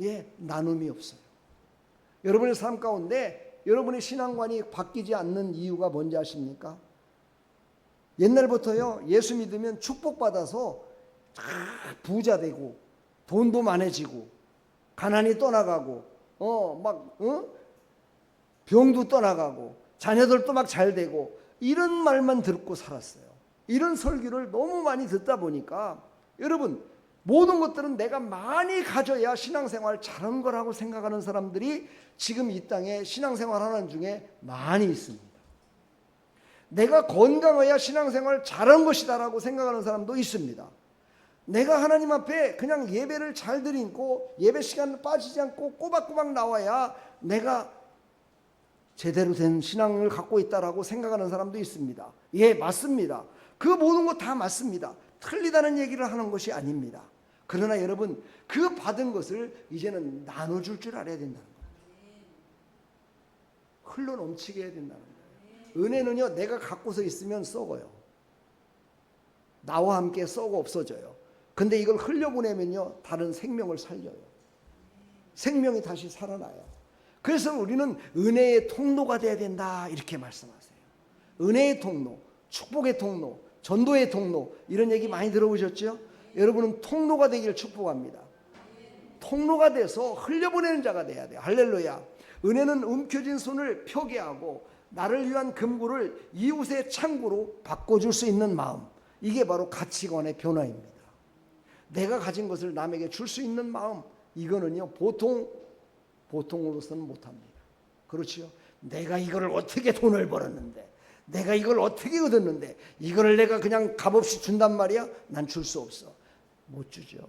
예, 나눔이 없어요. 여러분의 삶 가운데 여러분의 신앙관이 바뀌지 않는 이유가 뭔지 아십니까? 옛날부터요, 예수 믿으면 축복받아서 부자 되고 돈도 많아지고 가난이 떠나가고 병도 떠나가고 자녀들도 막 잘 되고 이런 말만 듣고 살았어요. 이런 설교를 너무 많이 듣다 보니까 여러분, 모든 것들은 내가 많이 가져야 신앙생활 잘한 거라고 생각하는 사람들이 지금 이 땅에 신앙생활 하는 중에 많이 있습니다. 내가 건강해야 신앙생활 잘한 것이다라고 생각하는 사람도 있습니다. 내가 하나님 앞에 그냥 예배를 잘 드리고 예배 시간 빠지지 않고 꼬박꼬박 나와야 내가 제대로 된 신앙을 갖고 있다라고 생각하는 사람도 있습니다. 예, 맞습니다. 그 모든 것 다 맞습니다. 틀리다는 얘기를 하는 것이 아닙니다. 그러나 여러분, 그 받은 것을 이제는 나눠줄 줄 알아야 된다는 거예요. 흘러 넘치게 해야 된다는 거예요. 은혜는요, 내가 갖고서 있으면 썩어요. 나와 함께 썩어 없어져요. 근데 이걸 흘려보내면요, 다른 생명을 살려요. 생명이 다시 살아나요. 그래서 우리는 은혜의 통로가 돼야 된다, 이렇게 말씀하세요. 은혜의 통로, 축복의 통로, 전도의 통로, 이런 얘기 많이 들어보셨죠? 여러분은 통로가 되기를 축복합니다. 통로가 돼서 흘려보내는 자가 돼야 돼요. 할렐루야. 은혜는 움켜쥔 손을 펴게 하고 나를 위한 금고를 이웃의 창고로 바꿔줄 수 있는 마음, 이게 바로 가치관의 변화입니다. 내가 가진 것을 남에게 줄 수 있는 마음, 이거는요, 보통으로서는 못합니다. 그렇지요? 내가 이거를 어떻게 돈을 벌었는데, 내가 이걸 어떻게 얻었는데, 이거를 내가 그냥 값없이 준단 말이야? 난 줄 수 없어. 못 주죠.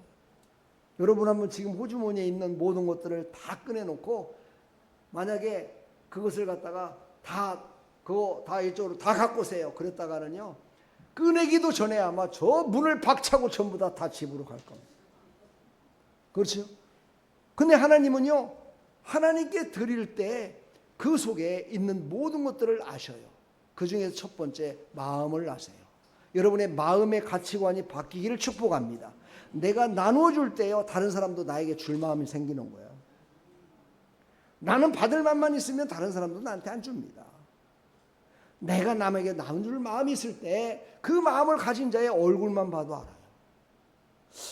여러분 한번 지금 호주머니에 있는 모든 것들을 다 꺼내놓고 만약에 그것을 갖다가 다 이쪽으로 다 갖고 오세요. 그랬다가는요, 꺼내기도 전에 아마 저 문을 박차고 전부 다 집으로 갈 겁니다. 그렇죠? 근데 하나님은요, 하나님께 드릴 때 그 속에 있는 모든 것들을 아셔요. 그 중에서 첫 번째, 마음을 아세요. 여러분의 마음의 가치관이 바뀌기를 축복합니다. 내가 나누어 줄 때요, 다른 사람도 나에게 줄 마음이 생기는 거예요. 나는 받을 마음만 있으면 다른 사람도 나한테 안 줍니다. 내가 남에게 나눠줄 마음이 있을 때 그 마음을 가진 자의 얼굴만 봐도 알아요.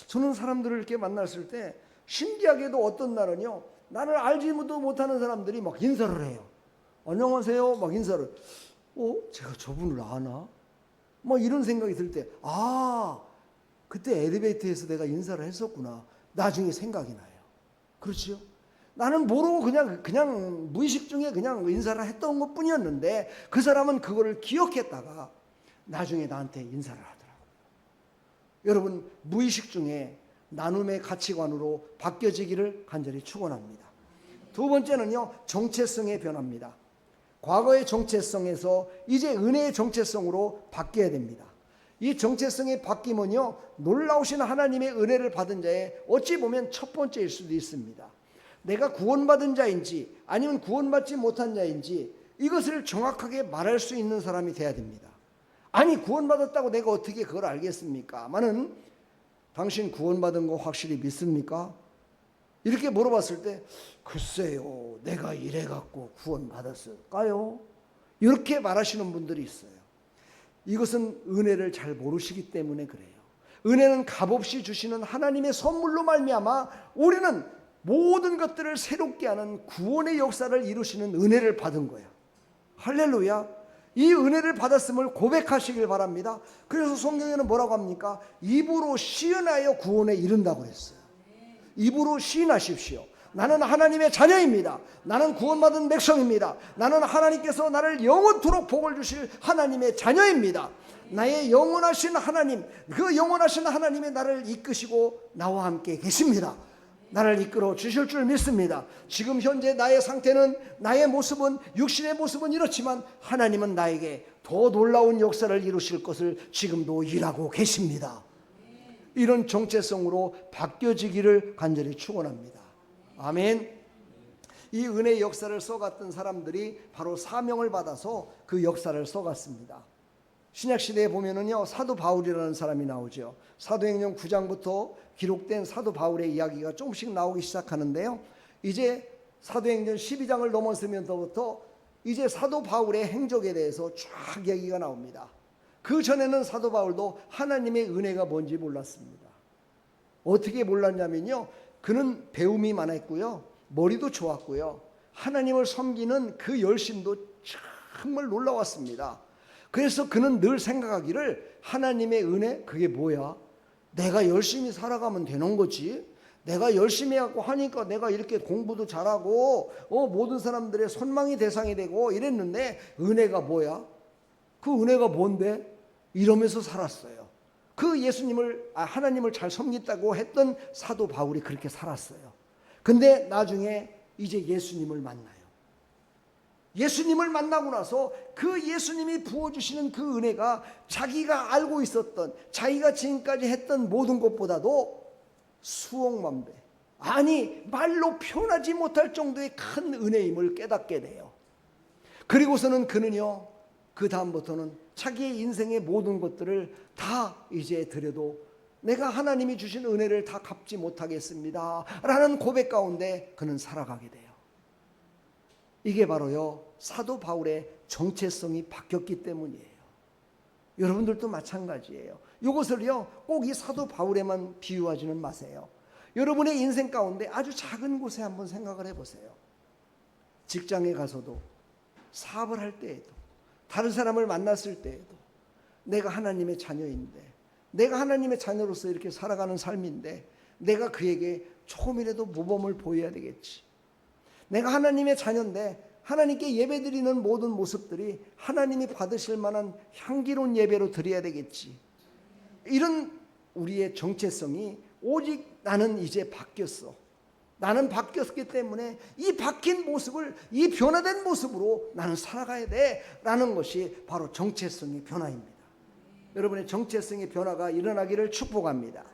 저는 사람들을 이렇게 만났을 때 신기하게도 어떤 날은요, 나를 알지도 못하는 사람들이 막 인사를 해요. 안녕하세요, 막 인사를. 제가 저분을 아나? 막 이런 생각이 들 때, 그때 엘리베이터에서 내가 인사를 했었구나. 나중에 생각이 나요. 그렇죠? 나는 모르고 그냥 무의식 중에 그냥 인사를 했던 것 뿐이었는데 그 사람은 그거를 기억했다가 나중에 나한테 인사를 하더라고요. 여러분, 무의식 중에 나눔의 가치관으로 바뀌어지기를 간절히 축원합니다. 두 번째는요, 정체성의 변화입니다. 과거의 정체성에서 이제 은혜의 정체성으로 바뀌어야 됩니다. 이 정체성의 바뀜은요, 놀라우신 하나님의 은혜를 받은 자의 어찌 보면 첫 번째일 수도 있습니다. 내가 구원받은 자인지 아니면 구원받지 못한 자인지 이것을 정확하게 말할 수 있는 사람이 돼야 됩니다. 아니, 구원받았다고 내가 어떻게 그걸 알겠습니까? 만은 당신 구원받은 거 확실히 믿습니까? 이렇게 물어봤을 때 글쎄요, 내가 이래갖고 구원받았을까요? 이렇게 말하시는 분들이 있어요. 이것은 은혜를 잘 모르시기 때문에 그래요. 은혜는 값없이 주시는 하나님의 선물로 말미암아 우리는 모든 것들을 새롭게 하는 구원의 역사를 이루시는 은혜를 받은 거예요. 할렐루야. 이 은혜를 받았음을 고백하시길 바랍니다. 그래서 성경에는 뭐라고 합니까? 입으로 시인하여 구원에 이른다고 그랬어요. 입으로 시인하십시오. 나는 하나님의 자녀입니다. 나는 구원받은 백성입니다. 나는 하나님께서 나를 영원토록 복을 주실 하나님의 자녀입니다. 나의 영원하신 하나님, 그 영원하신 하나님이 나를 이끄시고 나와 함께 계십니다. 나를 이끌어 주실 줄 믿습니다. 지금 현재 나의 상태는, 나의 모습은, 육신의 모습은 이렇지만 하나님은 나에게 더 놀라운 역사를 이루실 것을 지금도 일하고 계십니다. 이런 정체성으로 바뀌어지기를 간절히 축원합니다. 아멘. 이 은혜의 역사를 써갔던 사람들이 바로 사명을 받아서 그 역사를 써갔습니다. 신약시대에 보면은요, 사도 바울이라는 사람이 나오죠. 사도행전 9장부터 기록된 사도 바울의 이야기가 조금씩 나오기 시작하는데요, 이제 사도행전 12장을 넘어서면서부터 이제 사도 바울의 행적에 대해서 쫙 얘기가 나옵니다. 그 전에는 사도 바울도 하나님의 은혜가 뭔지 몰랐습니다. 어떻게 몰랐냐면요, 그는 배움이 많았고요, 머리도 좋았고요, 하나님을 섬기는 그 열심도 정말 놀라웠습니다. 그래서 그는 늘 생각하기를, 하나님의 은혜, 그게 뭐야? 내가 열심히 살아가면 되는 거지. 내가 열심히 하고 하니까 내가 이렇게 공부도 잘하고 모든 사람들의 선망의 대상이 되고 이랬는데, 은혜가 뭐야? 그 은혜가 뭔데? 이러면서 살았어요. 그 하나님을 잘 섬긴다고 했던 사도 바울이 그렇게 살았어요. 근데 나중에 이제 예수님을 만나요. 예수님을 만나고 나서 그 예수님이 부어주시는 그 은혜가 자기가 알고 있었던, 자기가 지금까지 했던 모든 것보다도 수억만 배, 아니 말로 표현하지 못할 정도의 큰 은혜임을 깨닫게 돼요. 그리고서는 그는요, 그 다음부터는 자기의 인생의 모든 것들을 다 이제 드려도 내가 하나님이 주신 은혜를 다 갚지 못하겠습니다 라는 고백 가운데 그는 살아가게 돼요. 이게 바로요, 사도 바울의 정체성이 바뀌었기 때문이에요. 여러분들도 마찬가지예요. 이것을요, 꼭 이 사도 바울에만 비유하지는 마세요. 여러분의 인생 가운데 아주 작은 곳에 한번 생각을 해보세요. 직장에 가서도, 사업을 할 때에도, 다른 사람을 만났을 때에도, 내가 하나님의 자녀인데, 내가 하나님의 자녀로서 이렇게 살아가는 삶인데, 내가 그에게 조금이라도 모범을 보여야 되겠지. 내가 하나님의 자녀인데 하나님께 예배드리는 모든 모습들이 하나님이 받으실 만한 향기로운 예배로 드려야 되겠지. 이런 우리의 정체성이, 오직 나는 이제 바뀌었어, 나는 바뀌었기 때문에 이 바뀐 모습을, 이 변화된 모습으로 나는 살아가야 돼 라는 것이 바로 정체성의 변화입니다. 여러분의 정체성의 변화가 일어나기를 축복합니다.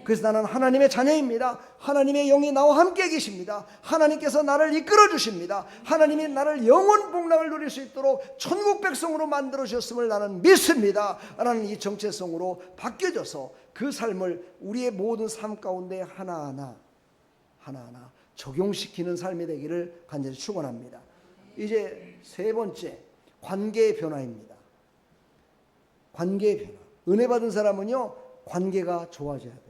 그래서 나는 하나님의 자녀입니다. 하나님의 영이 나와 함께 계십니다. 하나님께서 나를 이끌어 주십니다. 하나님이 나를 영원 복락을 누릴 수 있도록 천국 백성으로 만들어 주셨음을 나는 믿습니다 라는 이 정체성으로 바뀌어져서 그 삶을 우리의 모든 삶 가운데 하나하나 적용시키는 삶이 되기를 간절히 축원합니다. 이제 세 번째, 관계의 변화입니다. 관계의 변화. 은혜 받은 사람은요, 관계가 좋아져야 돼요.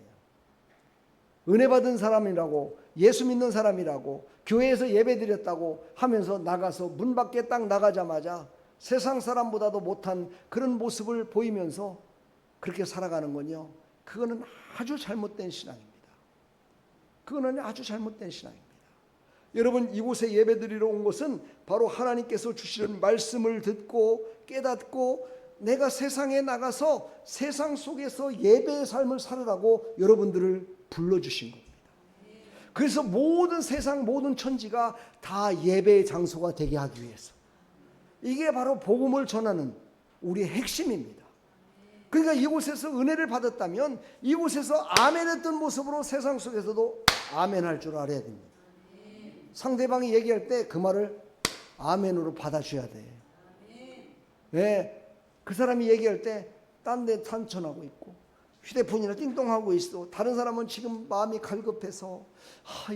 은혜 받은 사람이라고, 예수 믿는 사람이라고, 교회에서 예배 드렸다고 하면서 나가서 문 밖에 딱 나가자마자 세상 사람보다도 못한 그런 모습을 보이면서 그렇게 살아가는 건요, 그거는 아주 잘못된 신앙입니다. 그거는 아주 잘못된 신앙입니다. 여러분, 이곳에 예배 드리러 온 것은 바로 하나님께서 주시는 말씀을 듣고 깨닫고 내가 세상에 나가서 세상 속에서 예배의 삶을 살으라고 여러분들을 불러주신 겁니다. 그래서 모든 세상 모든 천지가 다 예배의 장소가 되게 하기 위해서, 이게 바로 복음을 전하는 우리의 핵심입니다. 그러니까 이곳에서 은혜를 받았다면 이곳에서 아멘했던 모습으로 세상 속에서도 아멘할 줄 알아야 됩니다. 상대방이 얘기할 때 그 말을 아멘으로 받아줘야 돼. 왜? 그 사람이 얘기할 때 딴 데 산천하고 있고 휴대폰이나 띵동하고 있어. 다른 사람은 지금 마음이 갈급해서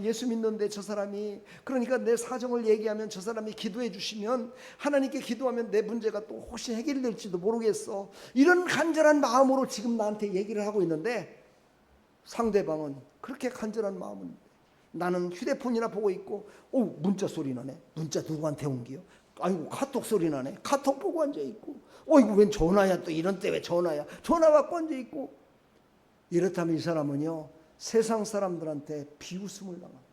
예수 믿는데 저 사람이, 그러니까 내 사정을 얘기하면 저 사람이 기도해 주시면, 하나님께 기도하면 내 문제가 또 혹시 해결될지도 모르겠어. 이런 간절한 마음으로 지금 나한테 얘기를 하고 있는데, 상대방은 그렇게 간절한 마음은, 나는 휴대폰이나 보고 있고 문자 소리 나네. 문자 누구한테 옮겨? 아이고 카톡 소리 나네. 카톡 보고 앉아있고, 이거 웬 전화야, 또 이런 때 왜 전화야, 전화 받고 앉아있고. 이렇다면 이 사람은요, 세상 사람들한테 비웃음을 당합니다.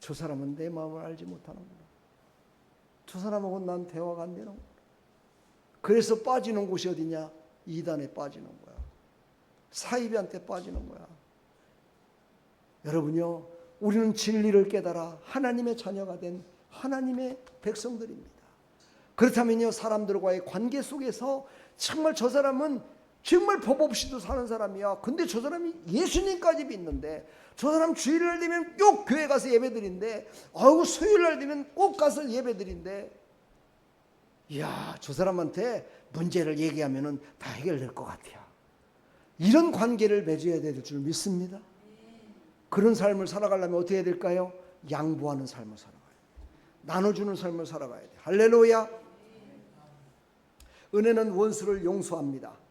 저 사람은 내 마음을 알지 못하는구나. 저 사람하고 난 대화가 안 되는구나. 그래서 빠지는 곳이 어디냐? 이단에 빠지는 거야. 사이비한테 빠지는 거야. 여러분요, 우리는 진리를 깨달아 하나님의 자녀가 된 하나님의 백성들입니다. 그렇다면요, 사람들과의 관계 속에서 정말 저 사람은 정말 법 없이도 사는 사람이야. 근데 저 사람이 예수님까지 믿는데, 저 사람 주일날 되면 꼭 교회 가서 예배드린데, 아이고 수요일날 되면 꼭 가서 예배드린데, 이야, 저 사람한테 문제를 얘기하면은 다 해결될 것 같아요. 이런 관계를 맺어야 될 줄 믿습니다. 그런 삶을 살아가려면 어떻게 해야 될까요? 양보하는 삶을 살아가야 돼요. 나눠주는 삶을 살아가야 돼요. 할렐루야. 은혜는 원수를 용서합니다.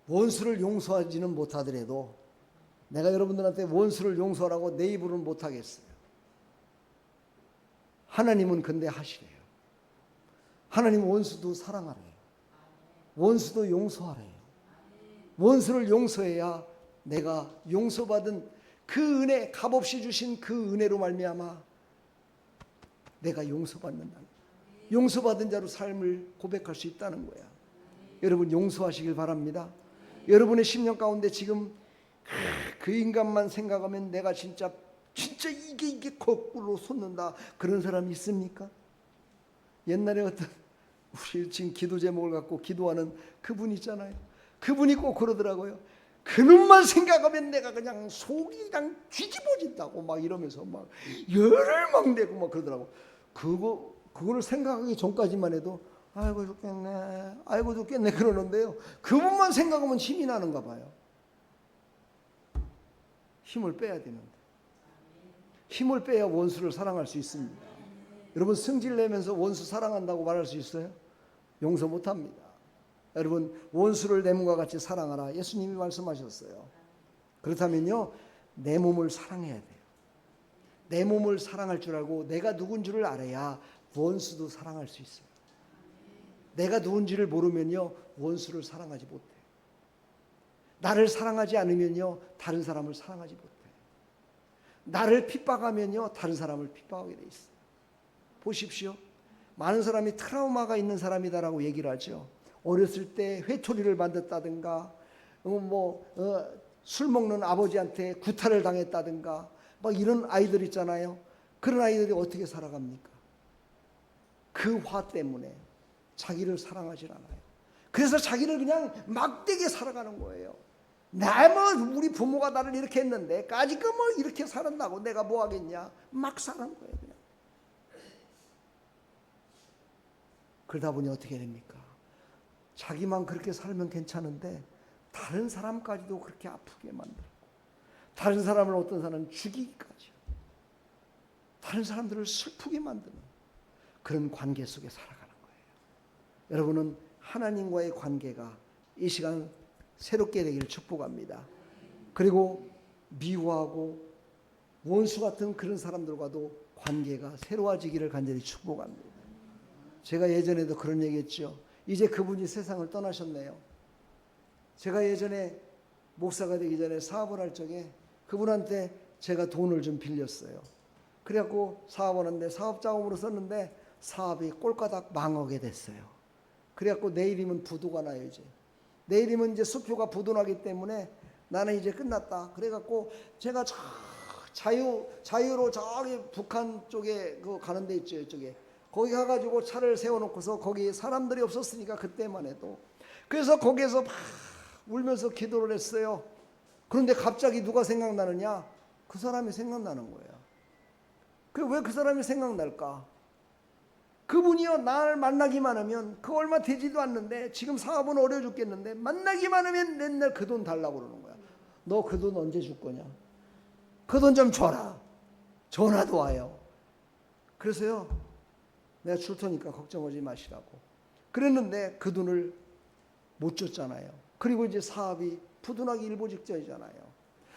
원수를 용서하지는 못하더라도 내가 여러분들한테 원수를 용서하라고 내 입으로는 못하겠어요. 하나님은 근데 하시래요. 하나님은 원수도 사랑하래요. 원수도 용서하래요. 원수를 용서해야 내가 용서받은 그 은혜, 값없이 주신 그 은혜로 말미암아 내가 용서받는다. 용서받은 자로 삶을 고백할 수 있다는 거야. 여러분 용서하시길 바랍니다. 여러분의 심령 가운데 지금 그 인간만 생각하면 내가 진짜 이게 거꾸로 솟는다, 그런 사람이 있습니까? 옛날에 어떤 우리 지금 기도 제목을 갖고 기도하는 그분 있잖아요. 그분이 꼭 그러더라고요. 그놈만 생각하면 내가 그냥 속이 그냥 뒤집어진다고 막 이러면서 막 열을 막 내고 막 그러더라고. 그거를 생각하기 전까지만 해도 아이고 죽겠네, 아이고 죽겠네 그러는데요. 그분만 생각하면 힘이 나는가 봐요. 힘을 빼야 되는데, 힘을 빼야 원수를 사랑할 수 있습니다. 여러분 성질 내면서 원수 사랑한다고 말할 수 있어요? 용서 못합니다. 여러분 원수를 내 몸과 같이 사랑하라, 예수님이 말씀하셨어요. 그렇다면요, 내 몸을 사랑해야 돼요. 내 몸을 사랑할 줄 알고 내가 누군 줄을 알아야 원수도 사랑할 수 있어요. 내가 누군지를 모르면요, 원수를 사랑하지 못해. 나를 사랑하지 않으면요, 다른 사람을 사랑하지 못해. 나를 핍박하면요, 다른 사람을 핍박하게 돼 있어요. 보십시오. 많은 사람이 트라우마가 있는 사람이다라고 얘기를 하죠. 어렸을 때 회초리를 만졌다든가, 술 먹는 아버지한테 구타를 당했다든가, 막 이런 아이들 있잖아요. 그런 아이들이 어떻게 살아갑니까? 그 화 때문에 자기를 사랑하지 않아요. 그래서 자기를 그냥 막대게 살아가는 거예요. 우리 부모가 나를 이렇게 했는데 까짓거 뭐 이렇게 살았다고 내가 뭐 하겠냐, 막 사는 거예요 그냥. 그러다 보니 어떻게 됩니까? 자기만 그렇게 살면 괜찮은데 다른 사람까지도 그렇게 아프게 만들고, 다른 사람을 어떤 사람은 죽이기까지, 다른 사람들을 슬프게 만드는 그런 관계 속에 살아가는 거예요. 여러분은 하나님과의 관계가 이 시간 새롭게 되기를 축복합니다. 그리고 미워하고 원수 같은 그런 사람들과도 관계가 새로워지기를 간절히 축복합니다. 제가 예전에도 그런 얘기했죠. 이제 그분이 세상을 떠나셨네요. 제가 예전에 목사가 되기 전에 사업을 할 적에 그분한테 제가 돈을 좀 빌렸어요. 그래갖고 사업하는데 사업 자금으로 썼는데 사업이 꼴까닥 망하게 됐어요. 그래갖고 내일이면 부도가 나요. 이제 내일이면 이제 수표가 부도나기 때문에 나는 이제 끝났다. 그래갖고 제가 자유로 저기 북한 쪽에 가는 데 있죠. 이쪽에 거기 가가지고 차를 세워놓고서 거기 사람들이 없었으니까 그때만 해도, 그래서 거기에서 막 울면서 기도를 했어요. 그런데 갑자기 누가 생각나느냐? 그 사람이 생각나는 거예요. 왜 그 사람이 생각날까? 그분이요, 나를 만나기만 하면, 그 얼마 되지도 않는데 지금 사업은 어려워 죽겠는데 만나기만 하면 맨날 그 돈 달라고 그러는 거야. 너 그 돈 언제 줄 거냐? 그 돈 좀 줘라. 전화도 와요. 그래서요, 내가 줄 테니까 걱정하지 마시라고 그랬는데 그 돈을 못 줬잖아요. 그리고 이제 사업이 부도나기 일보 직전이잖아요.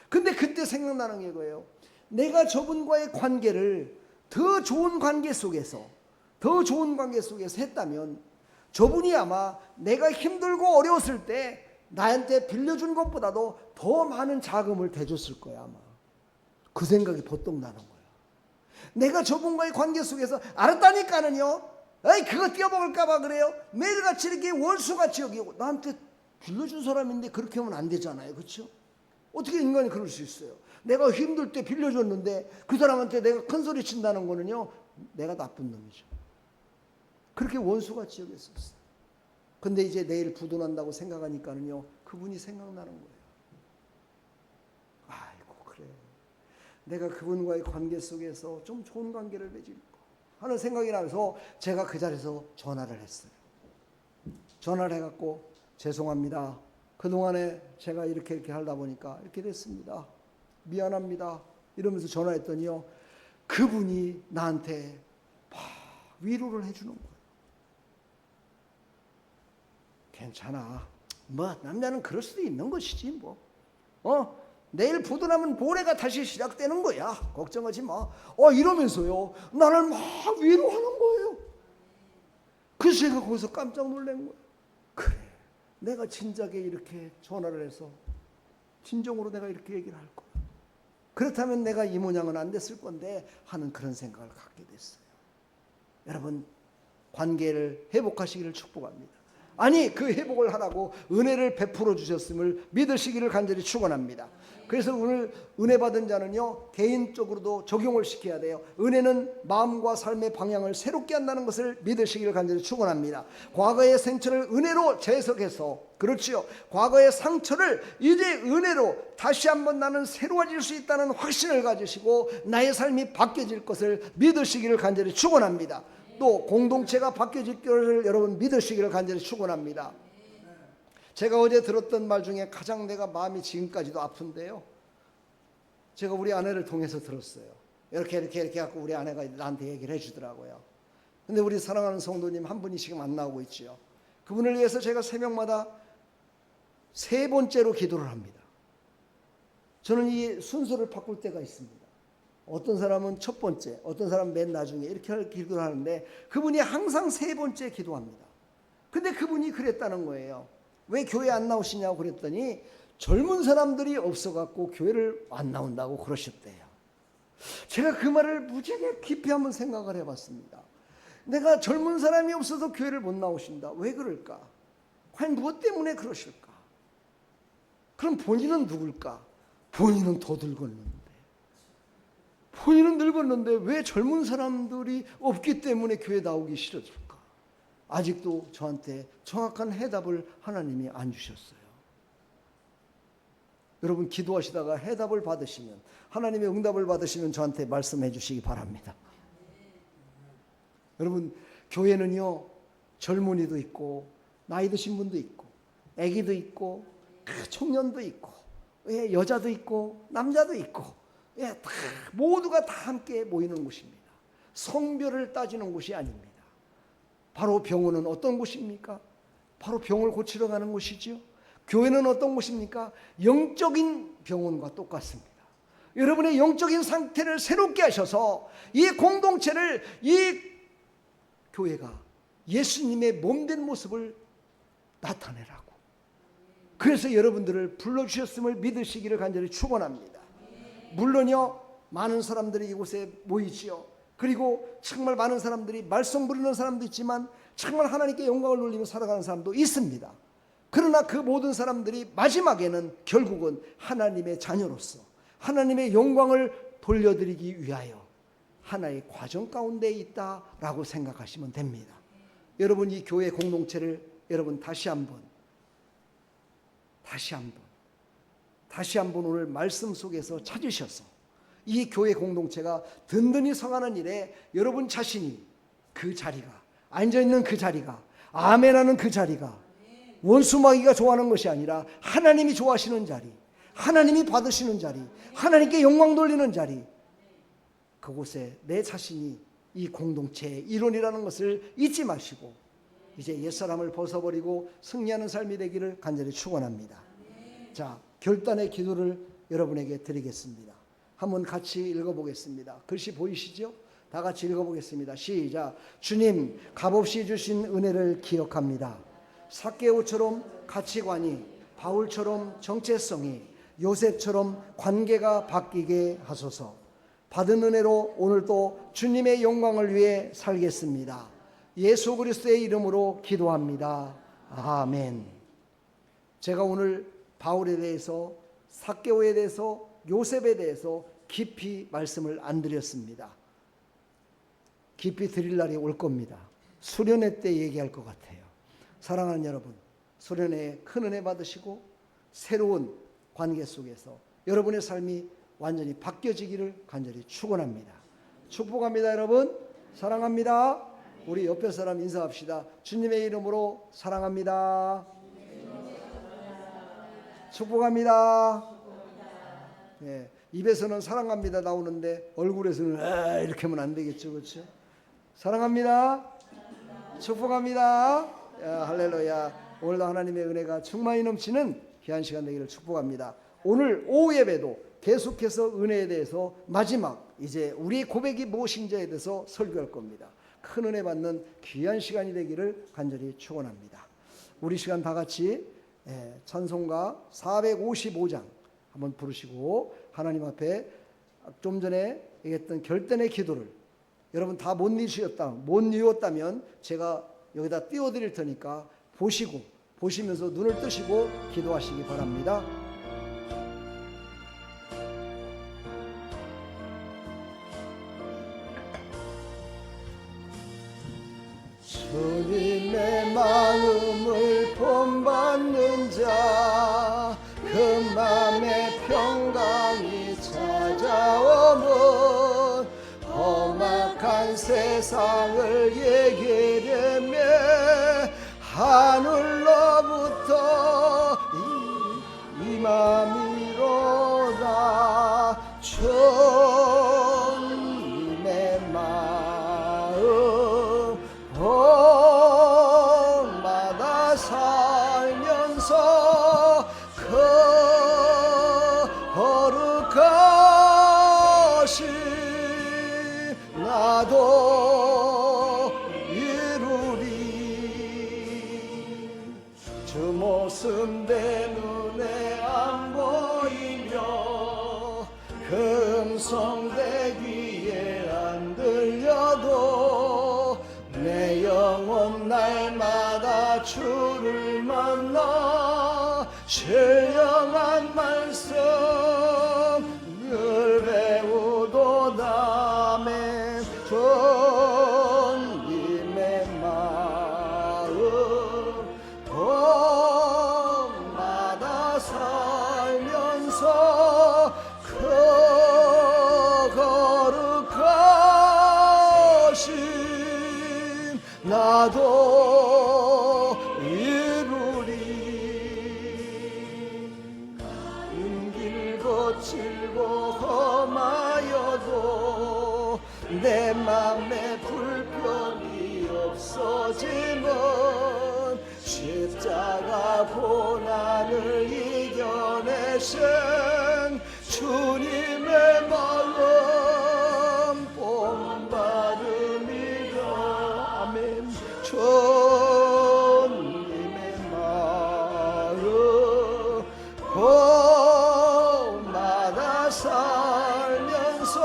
근데 그때 생각나는 게 뭐예요? 내가 저분과의 관계를 더 좋은 관계 속에서 했다면 저분이 아마 내가 힘들고 어려웠을 때 나한테 빌려준 것보다도 더 많은 자금을 대줬을 거야 아마. 그 생각이 버떡 나는 거야. 내가 저분과의 관계 속에서 알았다니까는요, 에이 그거 떼어먹을까봐 그래요. 매일같이 이렇게 원수같이 여기고, 나한테 빌려준 사람인데 그렇게 하면 안 되잖아요. 그렇죠? 어떻게 인간이 그럴 수 있어요? 내가 힘들 때 빌려줬는데 그 사람한테 내가 큰 소리 친다는 거는요, 내가 나쁜 놈이죠. 그렇게 원수같이 여겼었어요. 근데 이제 내일 부도난다고 생각하니까는요, 그분이 생각나는 거예요. 아이고, 그래, 내가 그분과의 관계 속에서 좀 좋은 관계를 맺을까 하는 생각이 나서 제가 그 자리에서 전화를 했어요. 전화를 해갖고, 죄송합니다, 그동안에 제가 이렇게 하다 보니까 이렇게 됐습니다, 미안합니다 이러면서 전화했더니요, 그분이 나한테 막 위로를 해주는 거예요. 괜찮아, 뭐 남자는 그럴 수도 있는 것이지 뭐. 내일 부도나면 모레가 다시 시작되는 거야, 걱정하지 마. 이러면서요, 나를 막 위로하는 거예요. 그래서 제가 거기서 깜짝 놀란 거예요. 그래, 내가 진작에 이렇게 전화를 해서 진정으로 내가 이렇게 얘기를 할 거야. 그렇다면 내가 이 모양은 안 됐을 건데 하는 그런 생각을 갖게 됐어요. 여러분, 관계를 회복하시기를 축복합니다. 아니, 그 회복을 하라고 은혜를 베풀어 주셨음을 믿으시기를 간절히 축원합니다. 그래서 오늘 은혜 받은 자는요, 개인적으로도 적용을 시켜야 돼요. 은혜는 마음과 삶의 방향을 새롭게 한다는 것을 믿으시기를 간절히 축원합니다. 과거의 상처를 은혜로 재해석해서, 그렇지요, 과거의 상처를 이제 은혜로 다시 한번 나는 새로워질 수 있다는 확신을 가지시고 나의 삶이 바뀌어질 것을 믿으시기를 간절히 축원합니다. 또 공동체가 바뀌어질 것을 여러분 믿으시기를 간절히 축원합니다. 제가 어제 들었던 말 중에 가장 내가 마음이 지금까지도 아픈데요, 제가 우리 아내를 통해서 들었어요. 이렇게 갖고 우리 아내가 나한테 얘기를 해주더라고요. 근데 우리 사랑하는 성도님 한 분이 지금 안 나오고 있지요. 그분을 위해서 제가 새벽마다 3번째로 기도를 합니다. 저는 이 순서를 바꿀 때가 있습니다. 어떤 사람은 첫 번째, 어떤 사람은 맨 나중에 이렇게 기도를 하는데, 그분이 항상 3번째 기도합니다. 근데 그분이 그랬다는 거예요. 왜 교회 안 나오시냐고 그랬더니 젊은 사람들이 없어갖고 교회를 안 나온다고 그러셨대요. 제가 그 말을 무지하게 깊이 한번 생각을 해봤습니다. 내가 젊은 사람이 없어서 교회를 못 나오신다, 왜 그럴까? 과연 무엇 때문에 그러실까? 그럼 본인은 누굴까? 본인은 더 늙었는데, 본인은 늙었는데 왜 젊은 사람들이 없기 때문에 교회 나오기 싫어질까? 아직도 저한테 정확한 해답을 하나님이 안 주셨어요. 여러분, 기도하시다가 해답을 받으시면, 하나님의 응답을 받으시면 저한테 말씀해 주시기 바랍니다. 여러분, 교회는요, 젊은이도 있고 나이 드신 분도 있고 아기도 있고 청년도 있고 여자도 있고 남자도 있고, 다 모두가 다 함께 모이는 곳입니다. 성별을 따지는 곳이 아닙니다. 바로 병원은 어떤 곳입니까? 바로 병을 고치러 가는 곳이죠. 교회는 어떤 곳입니까? 영적인 병원과 똑같습니다. 여러분의 영적인 상태를 새롭게 하셔서 이 공동체를, 이 교회가 예수님의 몸된 모습을 나타내라고, 그래서 여러분들을 불러주셨음을 믿으시기를 간절히 축원합니다. 물론요, 많은 사람들이 이곳에 모이지요. 그리고 정말 많은 사람들이 말씀 부르는 사람도 있지만 정말 하나님께 영광을 돌리며 살아가는 사람도 있습니다. 그러나 그 모든 사람들이 마지막에는 결국은 하나님의 자녀로서 하나님의 영광을 돌려드리기 위하여 하나의 과정 가운데 있다라고 생각하시면 됩니다. 여러분, 이 교회 공동체를 여러분 다시 한번 오늘 말씀 속에서 찾으셔서 이 교회 공동체가 든든히 서가는 일에 여러분 자신이 그 자리가, 앉아있는 그 자리가, 아멘하는 그 자리가 원수마귀가 좋아하는 것이 아니라 하나님이 좋아하시는 자리, 하나님이 받으시는 자리, 하나님께 영광 돌리는 자리, 그곳에 내 자신이 이 공동체의 일원이라는 것을 잊지 마시고 이제 옛사람을 벗어버리고 승리하는 삶이 되기를 간절히 축원합니다. 자, 결단의 기도를 여러분에게 드리겠습니다. 한번 같이 읽어보겠습니다. 글씨 보이시죠? 다 같이 읽어보겠습니다. 시작. 주님, 값없이 주신 은혜를 기억합니다. 삭개오처럼 가치관이, 바울처럼 정체성이, 요셉처럼 관계가 바뀌게 하소서. 받은 은혜로 오늘도 주님의 영광을 위해 살겠습니다. 예수 그리스도의 이름으로 기도합니다. 아멘. 제가 오늘 바울에 대해서, 삭개오에 대해서, 요셉에 대해서 깊이 말씀을 안 드렸습니다. 깊이 드릴 날이 올 겁니다. 수련회 때 얘기할 것 같아요. 사랑하는 여러분, 수련회에 큰 은혜 받으시고 새로운 관계 속에서 여러분의 삶이 완전히 바뀌어지기를 간절히 축원합니다. 축복합니다. 여러분 사랑합니다. 우리 옆에 사람 인사합시다. 주님의 이름으로 사랑합니다. 축복합니다. 네, 입에서는 사랑합니다 나오는데 얼굴에서는 이렇게 하면 안 되겠죠, 그렇죠? 사랑합니다. 축복합니다. 할렐루야. 오늘도 하나님의 은혜가 충만히 넘치는 귀한 시간 되기를 축복합니다. 오늘 오후 예배도 계속해서 은혜에 대해서 마지막 이제 우리의 고백이 무엇인지에 대해서 설교할 겁니다. 큰 은혜 받는 귀한 시간이 되기를 간절히 축원합니다. 우리 시간 다 같이 찬송가 455장 한번 부르시고 하나님 앞에 좀 전에 얘기했던 결단의 기도를 여러분 다 못 이루었다면 제가 여기다 띄워드릴 테니까 보시면서 눈을 뜨시고 기도하시기 바랍니다. 주님의 마음을 본받는 자, 그 맘에 평강이 찾아오면 험악한 세상을 예기되며 하늘로부터 임함이로다. 주님의 마음 본받아 살면서 그 거룩하신 나도 주 모습 내 눈에 안 보이며 금성 내 귀에 안 들려도 내 영혼 날마다 주를 만나 신령한 말씀 늘 배우도다. 아멘. 주님의 마음 본받아 살면서 그 거룩하신 나도 이루리. 길 거칠고 험하여도 내 맘에 불편이 없어지면 십자가 고난을 이겨내신 주님의 마음 본받음이라. 아멘. 주님의 마음 본받아 살면서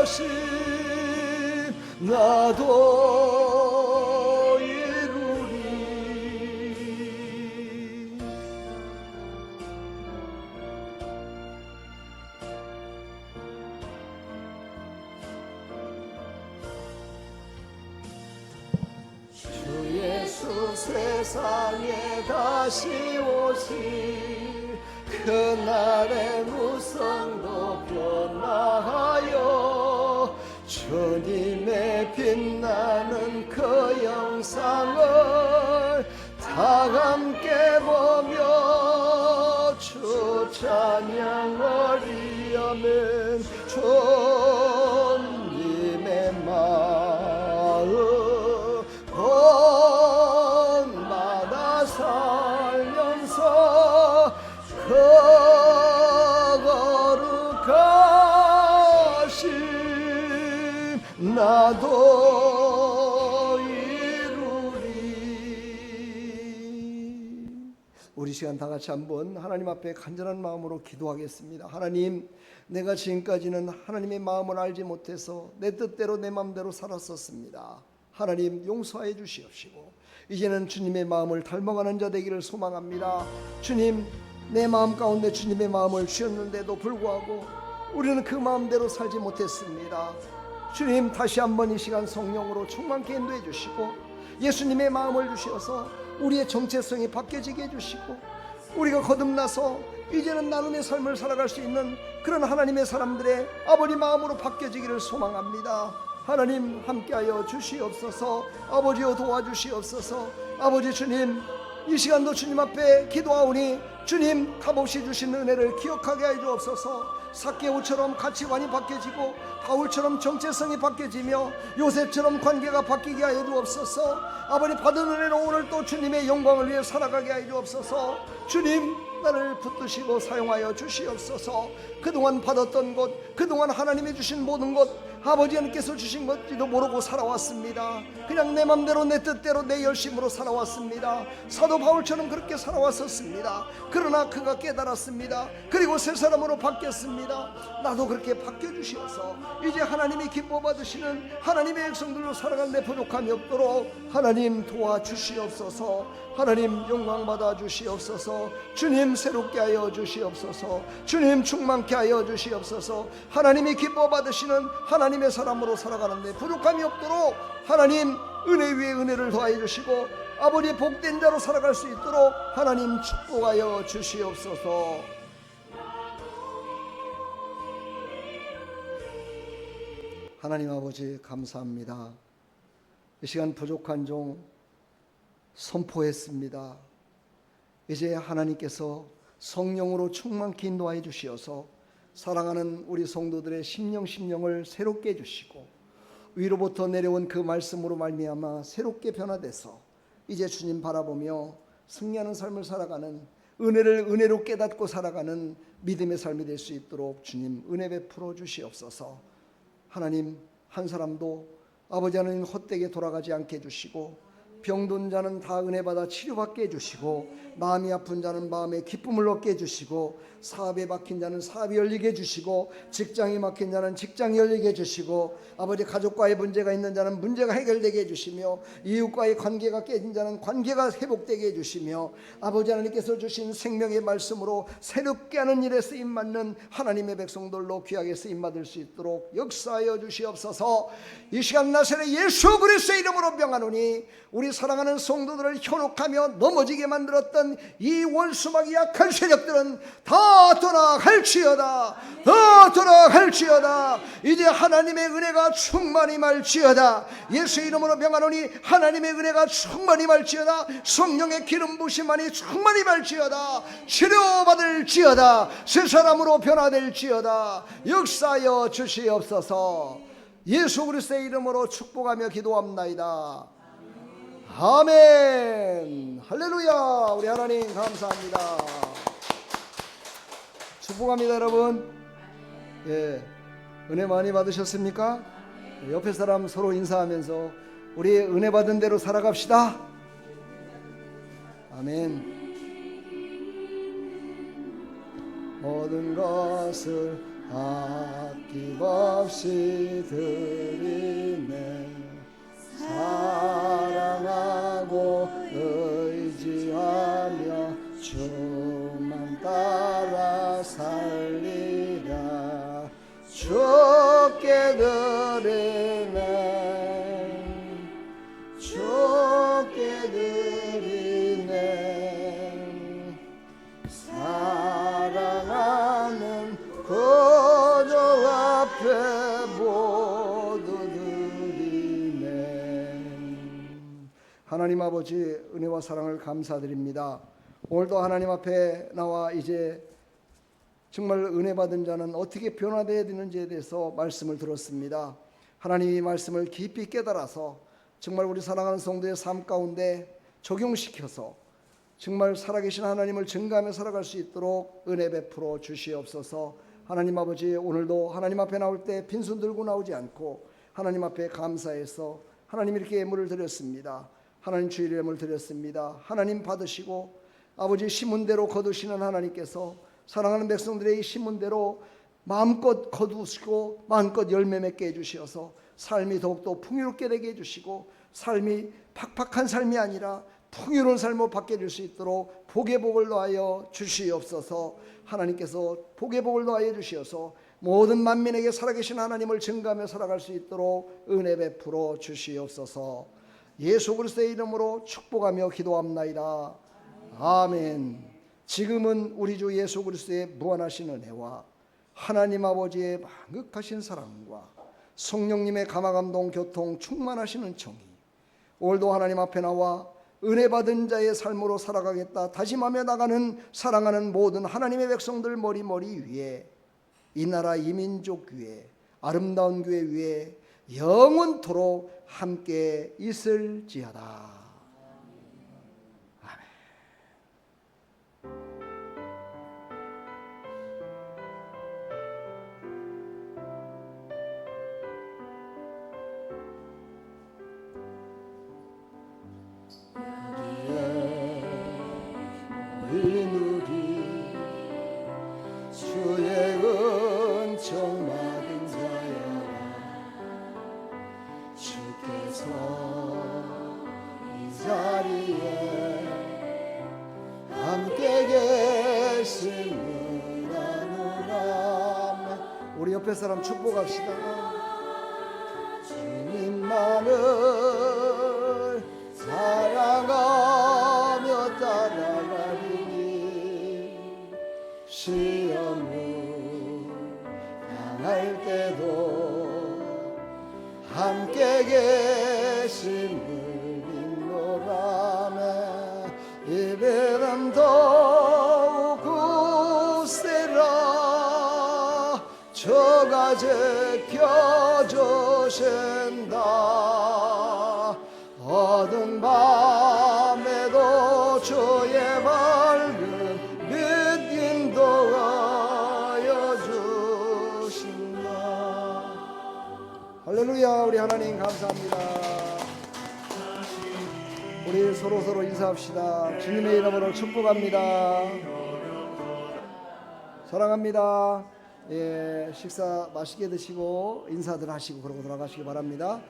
거룩하신 나도 이루리. 주 예수 세상에 다시 오실 그날의 무성도 변화하여 주님의 빛나는 그 영상을 다 함께 보며 주 찬양하리. 아멘. 주님의 마음 본받아 살면서 그 거룩하신 나도 이루리. 우리 시간 다 같이 한번 하나님 앞에 간절한 마음으로 기도하겠습니다. 하나님, 내가 지금까지는 하나님의 마음을 알지 못해서 내 뜻대로 내 마음대로 살았었습니다. 하나님 용서해 주시옵시고 이제는 주님의 마음을 닮아가는 자 되기를 소망합니다. 주님, 내 마음 가운데 주님의 마음을 주셨는데도 불구하고 우리는 그 마음대로 살지 못했습니다. 주님 다시 한번 이 시간 성령으로 충만케 인도해 주시고 예수님의 마음을 주셔서 우리의 정체성이 바뀌어지게 해주시고 우리가 거듭나서 이제는 나눔의 삶을 살아갈 수 있는 그런 하나님의 사람들의 아버지 마음으로 바뀌어지기를 소망합니다. 하나님 함께하여 주시옵소서. 아버지여 도와주시옵소서. 아버지 주님 이 시간도 주님 앞에 기도하오니 주님 값없이 주신 은혜를 기억하게 하여 주옵소서. 삭개오처럼 가치관이 바뀌어지고 바울처럼 정체성이 바뀌어지며 요셉처럼 관계가 바뀌게 하여 주옵소서. 아버지 받은 은혜로 오늘 또 주님의 영광을 위해 살아가게 하여 주옵소서. 주님 나를 붙드시고 사용하여 주시옵소서. 그동안 받았던 것, 그동안 하나님이 주신 모든 것 아버지 하나님께서 주신 것지도 모르고 살아왔습니다. 그냥 내 맘대로 내 뜻대로 내 열심으로 살아왔습니다. 사도 바울처럼 그렇게 살아왔었습니다. 그러나 그가 깨달았습니다. 그리고 새 사람으로 바뀌었습니다. 나도 그렇게 바뀌어주시어서 이제 하나님이 기뻐 받으시는 하나님의 백성들로 살아갈 내 부족함이 없도록 하나님 도와주시옵소서. 하나님 영광 받아 주시옵소서. 주님 새롭게 하여 주시옵소서. 주님 충만케 하여 주시옵소서. 하나님이 기뻐 받으시는 하나님의 사람으로 살아가는데 부족함이 없도록 하나님 은혜 위에 은혜를 더하여 주시고 아버지의 복된 자로 살아갈 수 있도록 하나님 축복하여 주시옵소서. 하나님 아버지 감사합니다. 이 시간 부족한 종 선포했습니다. 이제 하나님께서 성령으로 충만케 인도하여 주시어서 사랑하는 우리 성도들의 심령을 새롭게 해주시고 위로부터 내려온 그 말씀으로 말미암아 새롭게 변화돼서 이제 주님 바라보며 승리하는 삶을 살아가는 은혜를 은혜로 깨닫고 살아가는 믿음의 삶이 될 수 있도록 주님 은혜 베풀어 주시옵소서. 하나님 한 사람도 아버지 하나님 헛되게 돌아가지 않게 해주시고 병든 자는 다 은혜 받아 치료받게 해주시고 마음이 아픈 자는 마음의 기쁨을 얻게 해주시고 사업에 막힌 자는 사업이 열리게 해주시고 직장이 막힌 자는 직장이 열리게 해주시고 아버지 가족과의 문제가 있는 자는 문제가 해결되게 해주시며 이웃과의 관계가 깨진 자는 관계가 회복되게 해주시며 아버지 하나님께서 주신 생명의 말씀으로 새롭게 하는 일에 쓰임받는 하나님의 백성들로 귀하게 쓰임받을 수 있도록 역사하여 주시옵소서. 이 시간 나사렛 예수 그리스도의 이름으로 명하노니 우리 사랑하는 성도들을 현혹하며 넘어지게 만들었던 이 원수막이 약한 세력들은 다 떠나갈지어다. 다 떠나갈지어다. 이제 하나님의 은혜가 충만히 말지어다. 예수 이름으로 명하노니 하나님의 은혜가 충만히 말지어다. 성령의 기름 부심만이 충만히 말지어다. 치료받을지어다. 새 사람으로 변화될지어다. 역사하여 주시옵소서. 예수 그리스도의 이름으로 축복하며 기도합나이다. 아멘. 할렐루야. 우리 하나님 감사합니다. 축복합니다 여러분. 예, 은혜 많이 받으셨습니까? 옆에 사람 서로 인사하면서 우리 은혜 받은 대로 살아갑시다. 아멘. 모든 것을 아낌없이 드리네. 사랑하고 의지하며 주만 따라 살리라. 주께 드리네. 주께 드리네. 사랑하는 구주 앞에 모두 드리네. 하나님 아버지 은혜와 사랑을 감사드립니다. 오늘도 하나님 앞에 나와 이제 정말 은혜 받은 자는 어떻게 변화되어야 되는지에 대해서 말씀을 들었습니다. 하나님이 말씀을 깊이 깨달아서 정말 우리 사랑하는 성도의 삶 가운데 적용시켜서 정말 살아계신 하나님을 증거하며 살아갈 수 있도록 은혜 베풀어 주시옵소서. 하나님 아버지 오늘도 하나님 앞에 나올 때 빈손 들고 나오지 않고 하나님 앞에 감사해서 하나님 이렇게 예물을 드렸습니다. 하나님 주일 예물 드렸습니다. 하나님 받으시고 아버지 심은대로 거두시는 하나님께서 사랑하는 백성들의 이 심은대로 마음껏 거두시고 마음껏 열매 맺게 해주시어서 삶이 더욱더 풍요롭게 되게 해주시고 삶이 팍팍한 삶이 아니라 풍요로운 삶으로 바뀌어질 수 있도록 복의 복을 더하여 주시옵소서. 하나님께서 복의 복을 더하여 주시어서 모든 만민에게 살아계신 하나님을 증거하며 살아갈 수 있도록 은혜 베풀어 주시옵소서. 예수 그리스도의 이름으로 축복하며 기도합나이다. 아멘. 지금은 우리 주 예수 그리스도의 무한하신 은혜와 하나님 아버지의 만극하신 사랑과 성령님의 감화감동 교통 충만하신 은총이 오늘도 하나님 앞에 나와 은혜 받은 자의 삶으로 살아가겠다 다짐하며 나가는 사랑하는 모든 하나님의 백성들 머리 위에, 이 나라 이 민족 위에, 아름다운 교회 위에 영원토록 함께 있을지어다. 누리 주의 은총 받은 자여, 주께서 이 자리에 함께 계심을 아노라. 우리 옆에 사람 축복합시다. 주님만을 사랑하며 따라가리니 시험을 당할 때도 함께 계심을 믿노라며. 예배람 더욱 굳세라. 저가 제켜주신다. 어두운 밤에도 주의 밝은 빛 인도하여 주신다. 할렐루야. 우리 하나님 감사합니다. 우리 서로 인사합시다. 주님의 이름으로 축복합니다. 사랑합니다. 예, 식사 맛있게 드시고 인사들 하시고 그러고 돌아가시기 바랍니다.